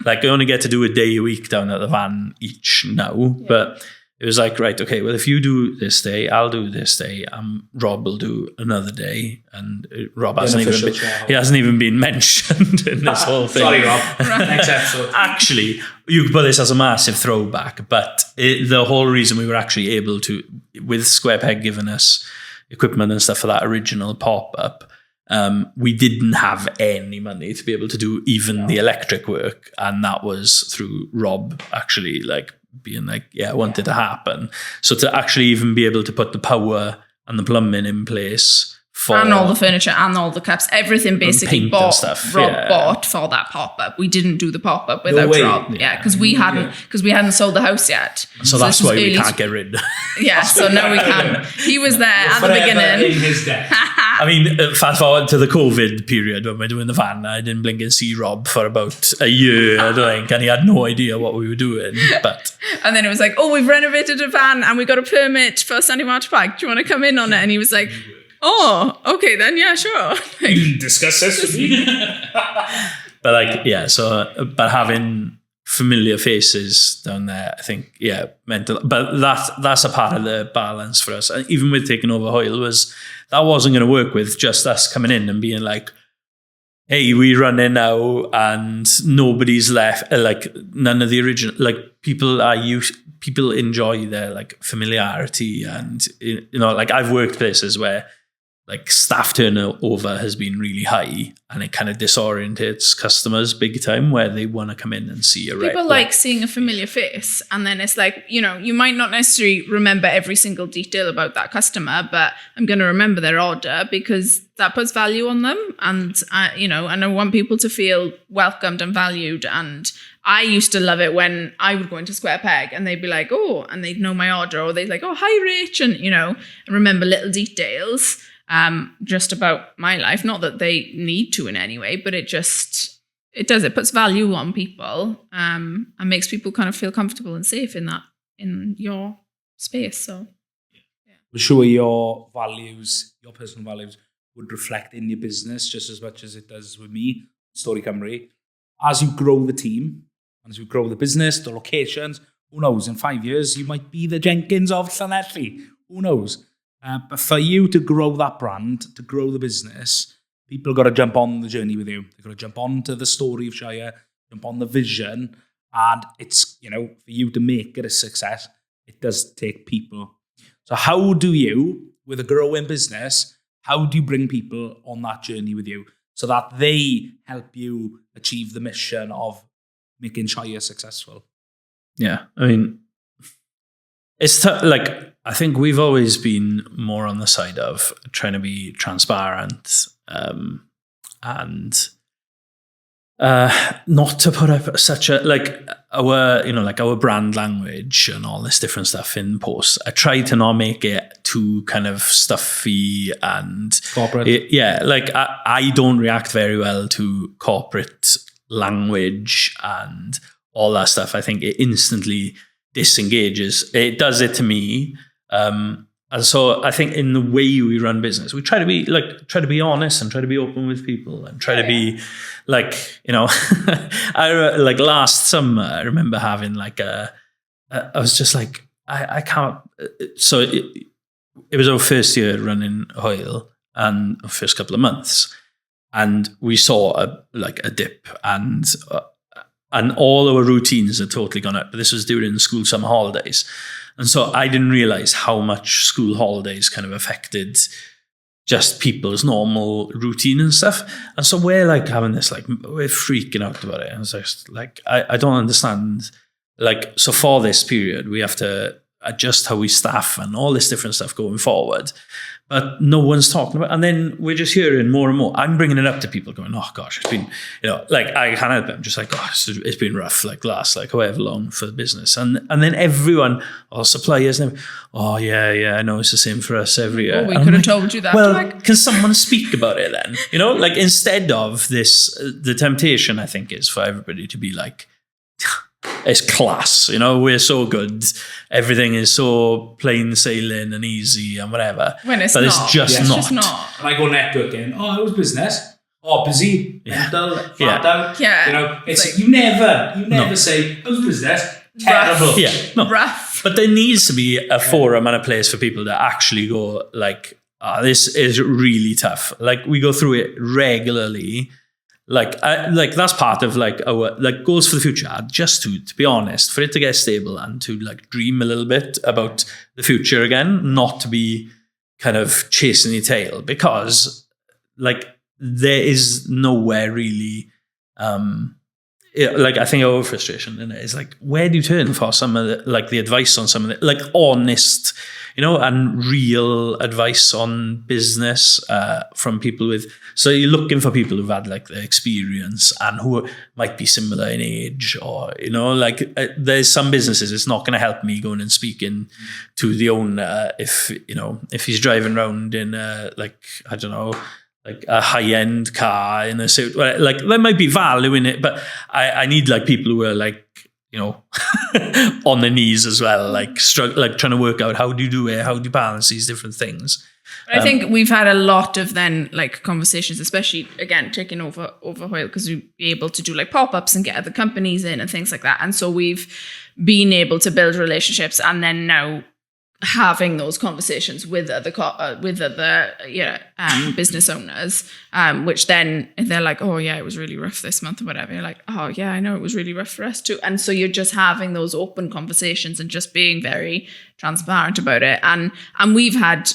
I only get to do a day a week down at the van each now. Yeah. But it was right, okay, well, if you do this day, I'll do this day. Rob will do another day. And Rob hasn't even been mentioned in this whole thing. Sorry, Rob. Next episode. Actually, you could put this as a massive throwback, but the whole reason we were actually able to, with Square Peg giving us equipment and stuff for that original pop-up, we didn't have any money to be able to do even the electric work. And that was through Rob actually being I want it to happen. So to actually even be able to put the power and the plumbing in place and all the furniture and all the cups, everything basically paint and stuff. Rob bought for that pop-up. We didn't do the pop-up without Rob. Yeah, because we hadn't sold the house yet. So that's why we can't get rid. Yeah, so now we can. He was there at the beginning. In his debt. I mean, fast forward to the COVID period when we were doing the van. I didn't blink and see Rob for about a year, I think, and he had no idea what we were doing. But and then it was like, oh, we've renovated a van and we got a permit for Sunday March Park. Do you want to come in on it? And he was like, oh, okay then, yeah, sure. You can discuss this with me. But like, yeah, so, but having familiar faces down there, I think, yeah, mental. But that's a part of the balance for us. And even with taking over Hoyle, that wasn't going to work with just us coming in and being like, hey, we run in now and nobody's left. Like none of the original, like people enjoy their like familiarity. And, you know, like I've worked places where like staff turnover has been really high and it kind of disorientates customers big time where they want to come in and see a people like seeing a familiar face, and then it's like, you know, you might not necessarily remember every single detail about that customer, but I'm going to remember their order because that puts value on them. And you know, and I want people to feel welcomed and valued. And I used to love it when I would go into Square Peg and they'd be like, oh, and they'd know my order, or they'd like, oh, hi Rach, and you know, and remember little details just about my life. Not that they need to in any way, but it puts value on people and makes people kind of feel comfortable and safe in your space. So I'm sure your personal values would reflect in your business just as much as it does with me, Stori Cymru. As you grow the team, as you grow the business, the locations, who knows, in 5 years you might be the Jenkins of Llanelli. Who knows? But for you to grow that brand, to grow the business, people got to jump on the journey with you. They've got to jump on to the story of Shire, jump on the vision. And it's, you know, for you to make it a success, it does take people. So how do you, with a growing business, how do you bring people on that journey with you so that they help you achieve the mission of making Shire successful? Yeah, I mean, it's like, I think we've always been more on the side of trying to be transparent and not to put up such a, like our, you know, like our brand language and all this different stuff in posts. I try to not make it too kind of stuffy and corporate. Yeah, like I don't react very well to corporate language and all that stuff. I think it instantly disengages. It does it to me. And so I think in the way we run business, we try to be honest and try to be open with people and try to be like, you know, like last summer, I remember having like I was just like, I can't. So it was our first year running Hoyle and our first couple of months. And we saw a dip and all our routines had totally gone up. But this was during school summer holidays. And so I didn't realize how much school holidays kind of affected just people's normal routine and stuff. And so we're like having this, like, we're freaking out about it. And it's just like, I don't understand. Like, so for this period, we have to adjust how we staff and all this different stuff going forward. But no one's talking about it. And then we're just hearing more and more. I'm bringing it up to people going, oh gosh, it's been, you know, like I can't help it. I'm just like, oh, it's been rough, like last, like however long for the business. And then everyone, all suppliers, and oh yeah, I know it's the same for us every year. Oh, we could have told you that. Well, can someone speak about it then? You know, like instead of this, the temptation I think is for everybody to be like, it's class, you know, we're so good. Everything is so plain sailing and easy and whatever. When it's but not. It's just It's not. just not. And I go networking. Oh, how's business? Oh, busy. Mental. Flat out. Yeah. You know, it's like, you never say, how's business? Terrible. Yeah. No. Rough. But there needs to be a forum and a place for people to actually go like, this is really tough. Like we go through it regularly. Like that's part of like our like goals for the future are just to be honest, for it to get stable and to like dream a little bit about the future again, not to be kind of chasing your tail, because like there is nowhere really like, I think our frustration in it is like, where do you turn for some of the advice on some of the, like, honest, and real advice on business from people with, so you're looking for people who've had like the experience and who might be similar in age, or, there's some businesses, it's not going to help me going and speaking to the owner if he's driving around in like a high-end car in a suit. Like, there might be value in it, but I need like people who are like, on their knees as well, like trying to work out how do you do it, how do you balance these different things. I think we've had a lot of then like conversations, especially again taking over Hoyle, because we've been able to do like pop-ups and get other companies in and things like that. And so we've been able to build relationships, and then now having those conversations with other business owners, which then they're like, oh yeah, it was really rough this month or whatever. You're like, oh yeah, I know it was really rough for us too. And so you're just having those open conversations and just being very transparent about it. And we've had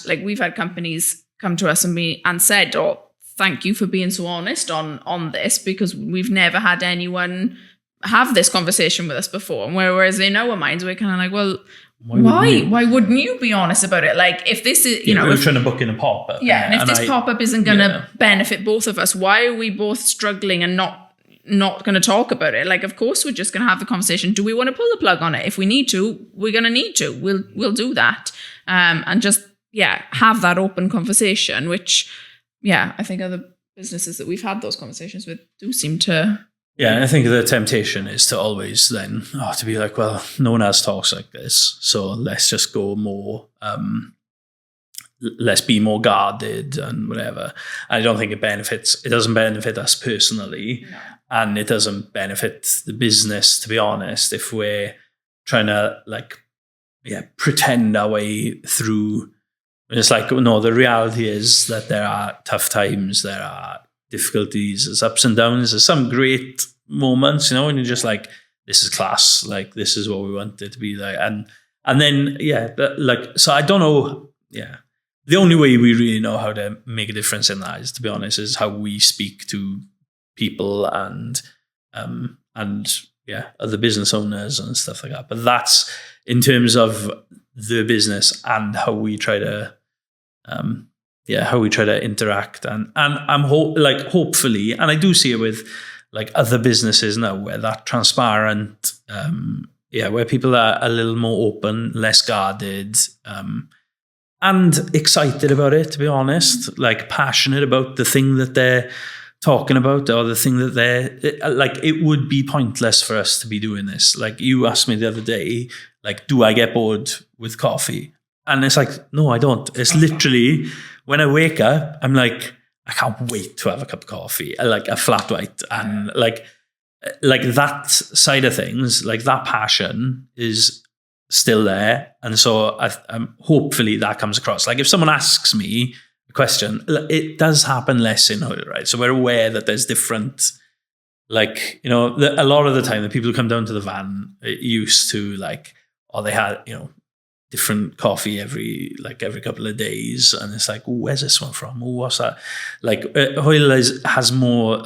companies come to us and said, oh, thank you for being so honest on this, because we've never had anyone have this conversation with us before. And whereas in our minds, we're kind of like, well, why wouldn't you be honest about it? Like, if this is, we're trying to book in a pop-up. Yeah, and if this pop-up isn't going to benefit both of us, why are we both struggling and not going to talk about it? Like, of course, we're just going to have the conversation. Do we want to pull the plug on it? If we need to, we're going to need to. We'll do that. And just, have that open conversation, which, I think other businesses that we've had those conversations with do seem to... Yeah, and I think the temptation is to always then, to be like, well, no one else talks like this, so let's just go more, let's be more guarded and whatever. I don't think it doesn't benefit us personally, and it doesn't benefit the business, to be honest, if we're trying to pretend our way through. It's like, no, the reality is that there are tough times, there are difficulties, there's ups and downs, there's some great moments, and you're just like, this is class, like, this is what we want it to be like. And then, so I don't know, the only way we really know how to make a difference in that is, to be honest, is how we speak to people and other business owners and stuff like that. But that's in terms of the business and how we try to interact, and I'm hopefully, and I do see it with like other businesses now, where that transparent, where people are a little more open, less guarded, and excited about it, to be honest, like passionate about the thing that they're talking about, or the thing that it would be pointless for us to be doing this. Like, you asked me the other day, like, do I get bored with coffee? And it's like, no, I don't. It's literally, when I wake up, I'm like, I can't wait to have a cup of coffee, like a flat white. And like that side of things, like that passion is still there. And so hopefully that comes across. Like, if someone asks me a question, it does happen less in Hoyle, right? So we're aware that there's different, like, a lot of the time the people who come down to the van used to like, or they had, different coffee every couple of days, and it's like, oh, where's this one from? Oh, what's that? Like, Hoyle has more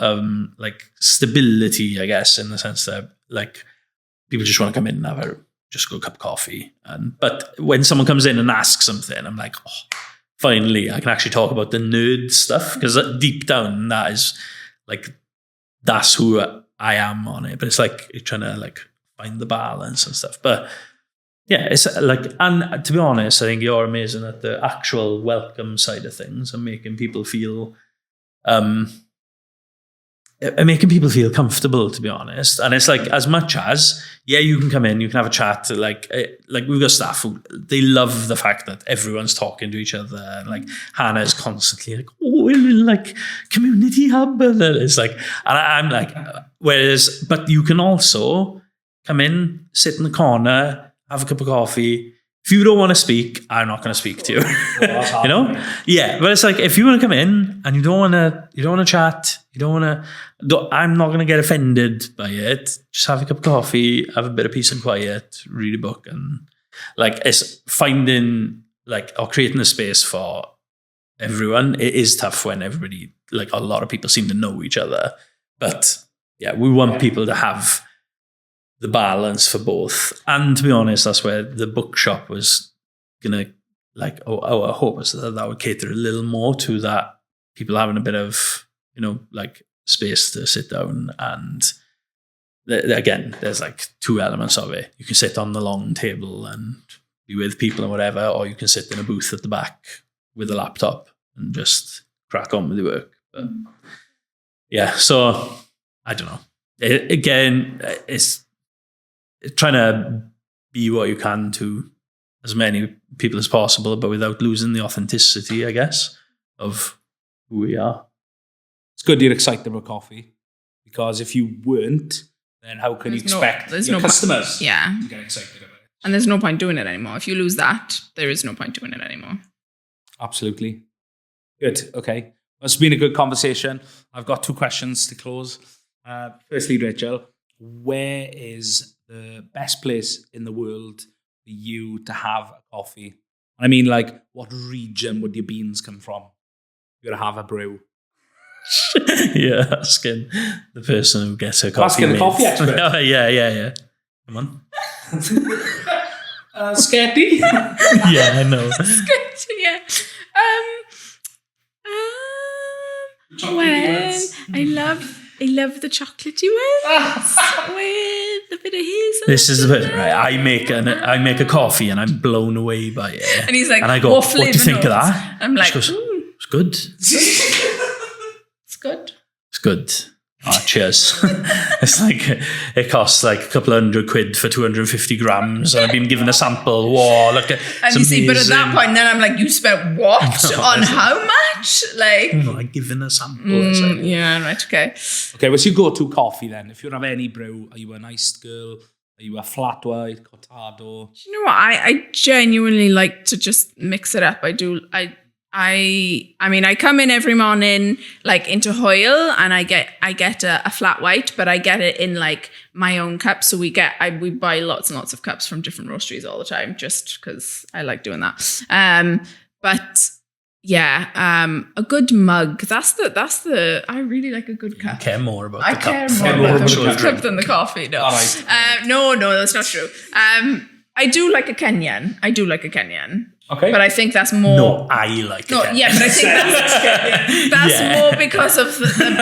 like stability, I guess, in the sense that like people just want to come in and have just go a cup of coffee. But when someone comes in and asks something, I'm like, oh, finally, I can actually talk about the nerd stuff, because deep down that is like, that's who I am on it. But it's like you're trying to like find the balance and stuff. But yeah, it's like, and to be honest, I think you're amazing at the actual welcome side of things and making people feel comfortable, to be honest. And it's like, as much as, you can come in, you can have a chat, like we've got staff who, they love the fact that everyone's talking to each other, and like Hannah is constantly like, oh, we're in like community hub, and it's like, and I'm like, but you can also come in, sit in the corner, have a cup of coffee. If you don't want to speak, I'm not going to speak to you. Yeah, but it's like, if you want to come in and you don't want to chat, I'm not going to get offended by it. Just have a cup of coffee, have a bit of peace and quiet, read a book, and like, it's finding like, or creating a space for everyone. It is tough when everybody, like a lot of people seem to know each other, but we want people to have the balance for both. And to be honest, that's where the bookshop was gonna our hope was that would cater a little more to that, people having a bit of space to sit down. And again, there's like two elements of it. You can sit on the long table and be with people and whatever, or you can sit in a booth at the back with a laptop and just crack on with the work. But so I don't know. It's trying to be what you can to as many people as possible, but without losing the authenticity, I guess, of who we are. It's good you're excited about coffee, because if you weren't, then how can you expect your customers to get excited about it? And there's no point doing it anymore. If you lose that, there is no point doing it anymore. Absolutely. Good. Okay. Well, it's been a good conversation. I've got 2 questions to close. Firstly, Rachel, where is the best place in the world for you to have a coffee? I mean, like, what region would your beans come from? You're going to have a brew. Asking the person who gets a coffee. Asking the coffee expert. Oh, yeah. Come on. Sketty? Yeah, I know. Sketty, yeah. I love the chocolatey ones with a bit of hazelnut. This is the bit, right? I make a coffee and I'm blown away by it. And he's like, and I go, what do you think of that? I'm like, she goes, it's good. It's good. It's good. Oh, cheers. It's like, it costs like a couple £100 for 250 grams. And I've been given a sample. Whoa, look at and you see, but at that point, then I'm like, you spent what? On how much? Like, no, like given a sample. Yeah, right, okay. Okay, what's your go-to coffee then? If you have any brew, are you a nice girl? Are you a flat white, cortado? Do you know what? I genuinely like to just mix it up. I mean, I come in every morning like into Hoyle, and I get a flat white, but I get it in like my own cups. So we buy lots and lots of cups from different roasteries all the time, just because I like doing that. But yeah, a good mug. That's the. I really like a good cup. You care more about the cup. I care more about the cup than the coffee. No, all right. No, that's not true. I do like a Kenyan. Okay. But I think that's more... No, I like it. Yeah, but I think that's more because of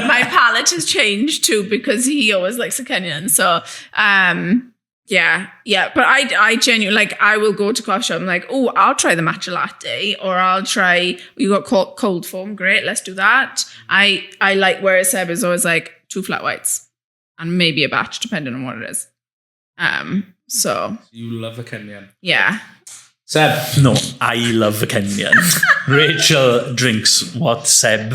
my palate has changed too, because he always likes a Kenyan. So, yeah. But I genuinely, like, I will go to coffee shop and like, oh, I'll try the matcha latte, or I'll try, you got cold foam, great, let's do that. I like, whereas Seb is always like 2 flat whites and maybe a batch, depending on what it is. So... You love a Kenyan. Yeah. Seb? No, I love a Kenyan. Rachel drinks what Seb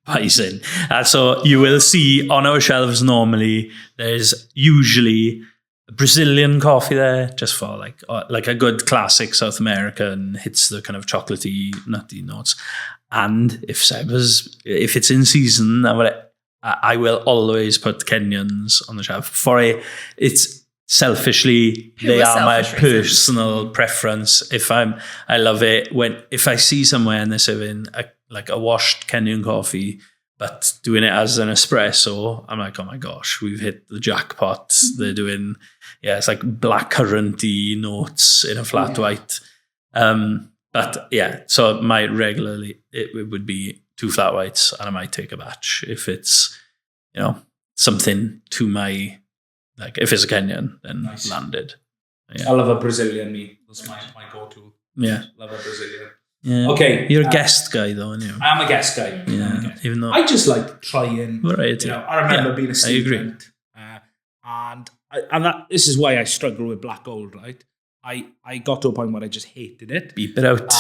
buys in. So you will see on our shelves normally, there's usually a Brazilian coffee there, just for like a good classic South American, hits the kind of chocolatey, nutty notes. And if it's in season, I will always put Kenyans on the shelf. It's selfishly, they are my personal preference. I love it if I see somewhere and they're serving a washed Kenyan coffee, but doing it as an espresso, I'm like, oh my gosh, we've hit the jackpot. Mm-hmm. They're doing, it's like blackcurranty notes in a flat white. But yeah, so regularly it would be 2 flat whites, and I might take a batch if it's, something to my. Like, if it's a Kenyan, then nice. Landed. Yeah. I love a Brazilian, me. That's my go-to. Yeah. Love a Brazilian. Yeah. Okay. You're a guest guy, though, aren't you? I am a guest guy. Yeah. Even though... I just like trying. Variety. I remember being a student. I agree. This is why I struggle with black gold, right? I got to a point where I just hated it. Beep it out.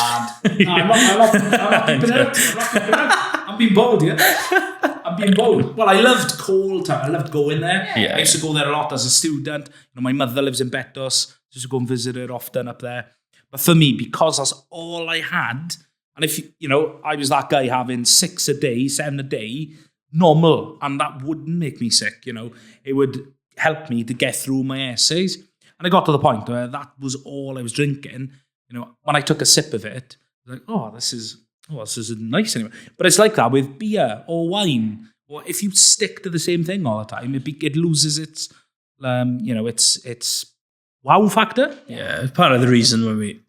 And, no, I'm not beeping it out. I'm being bold, I'm being bold. Well, I loved cold time. I loved going there. Yeah. I used to go there a lot as a student. My mother lives in Betos. Just to go and visit her often up there. But for me, because that's all I had, and if I was that guy having 6 a day, 7 a day, normal, and that wouldn't make me sick. It would help me to get through my essays. And I got to the point where that was all I was drinking. When I took a sip of it, I was like, this is nice anyway. But it's like that with beer or wine. Or if you stick to the same thing all the time, it loses its, its wow factor. Yeah, part of the reason when we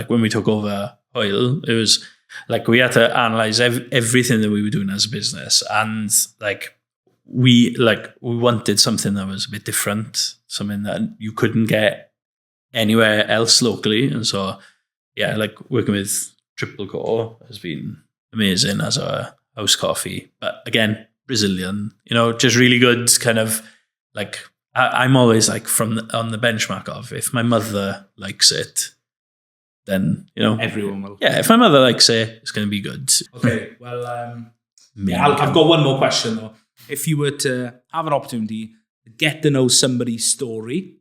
when we took over Hoyle, it was like we had to analyze everything that we were doing as a business, and we wanted something that was a bit different, something that you couldn't get anywhere else locally, and so working with Triple Co has been amazing as a house coffee, but again, Brazilian, just really good kind of I'm always on the benchmark of if my mother likes it, then everyone will. Yeah, if my mother likes it, it's going to be good. Okay, well, I've got one more question though. If you were to have an opportunity to get to know somebody's story,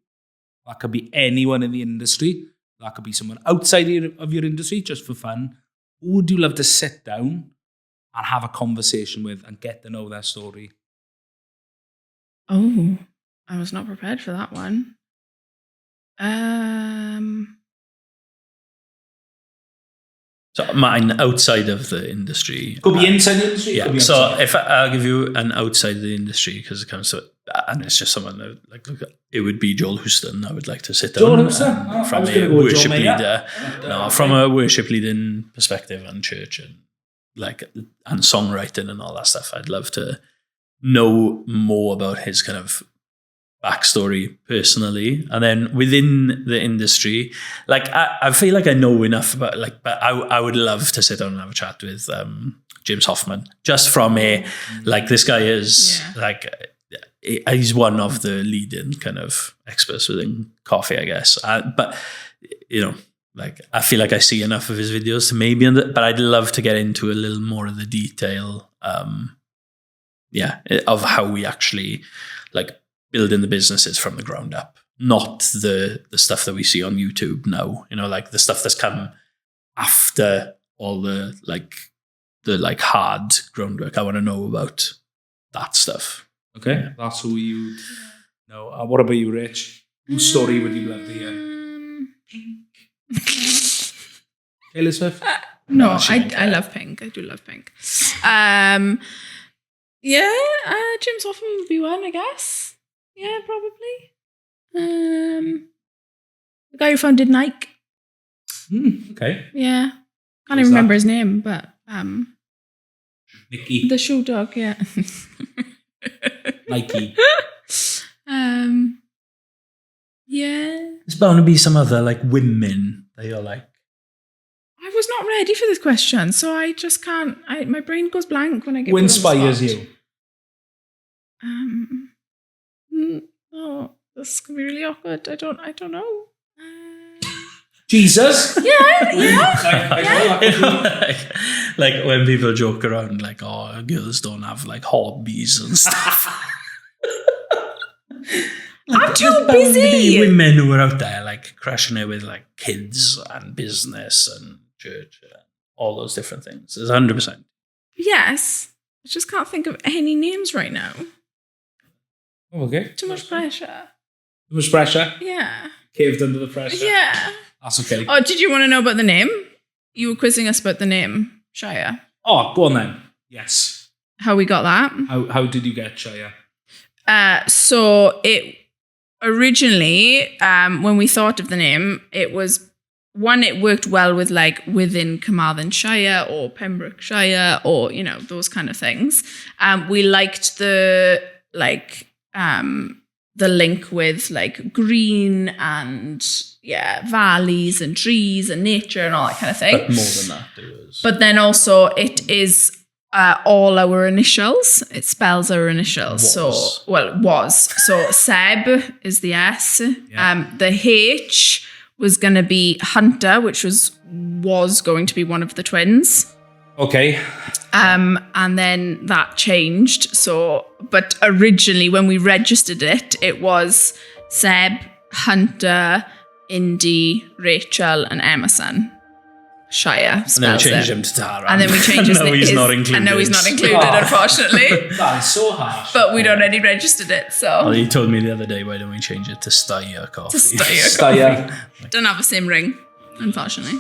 that could be anyone in the industry, that could be someone outside of your industry, just for fun. Who would you love to sit down and have a conversation with and get to know their story? Oh, I was not prepared for that one. So mine outside of the industry. Could be inside the industry. Yeah. So if I'll give you an outside of the industry, because it comes to, and it's just someone that, it would be Joel Houston. I would like to sit down. Joel Houston? From a worship leader. No, from a worship leading perspective and church and and songwriting and all that stuff. I'd love to know more about his kind of backstory personally, and then within the industry, I feel like I know enough about but I would love to sit down and have a chat with James Hoffman, just from this guy is he's one of the leading kind of experts within coffee, I guess, but I feel like I see enough of his videos to maybe but I'd love to get into a little more of the detail of how we actually building the businesses from the ground up, not the stuff that we see on YouTube now, the stuff that's come after all the hard groundwork. I want to know about that stuff. Okay, that's who you know. What about you, Rich? Whose story would you love to hear? Pink. Taylor Swift? No, I love Pink. I do love Pink. James Hoffman would be one, I guess. Yeah, probably. The guy who founded Nike. Okay. Yeah. Can't even remember his name, but Nicky. The shoe dog, yeah. Nike. Yeah. There's bound to be some other women that you're I was not ready for this question, so I just can't. My brain goes blank when I get. Who inspires you? Oh, this can be really awkward. I don't know. Jesus. When people joke around, girls don't have hobbies and stuff. I'm too busy. Women who are out there crushing it with kids and business and church and all those different things. There's 100%. Yes, I just can't think of any names right now. Okay. Too much pressure. Too much pressure? Yeah. Caved under the pressure? Yeah. That's okay. Oh, did you want to know about the name? You were quizzing us about the name, Shire. Oh, go on then. Yes. How we got that? How did you get Shire? So it originally, when we thought of the name, it was one, it worked well with within Carmarthenshire or Pembrokeshire or, those kind of things. We liked the link with green and valleys and trees and nature and all that kind of thing. But more than that, it was. But then also it is all our initials. It spells our initials. Was. So Seb is the S. Yeah. The H was going to be Hunter, which was going to be one of the twins. Okay. And then that changed. But originally when we registered it, it was Seb, Hunter, Indy, Rachel, and Emerson. Shire. And then we changed him to Tara. And then we changed his name. He's not included. And now he's not included, unfortunately. That is so harsh. But we'd already registered it, so. Well, he told me the other day, why don't we change it to Shire Coffee? Shire Coffee. Don't have the same ring, unfortunately.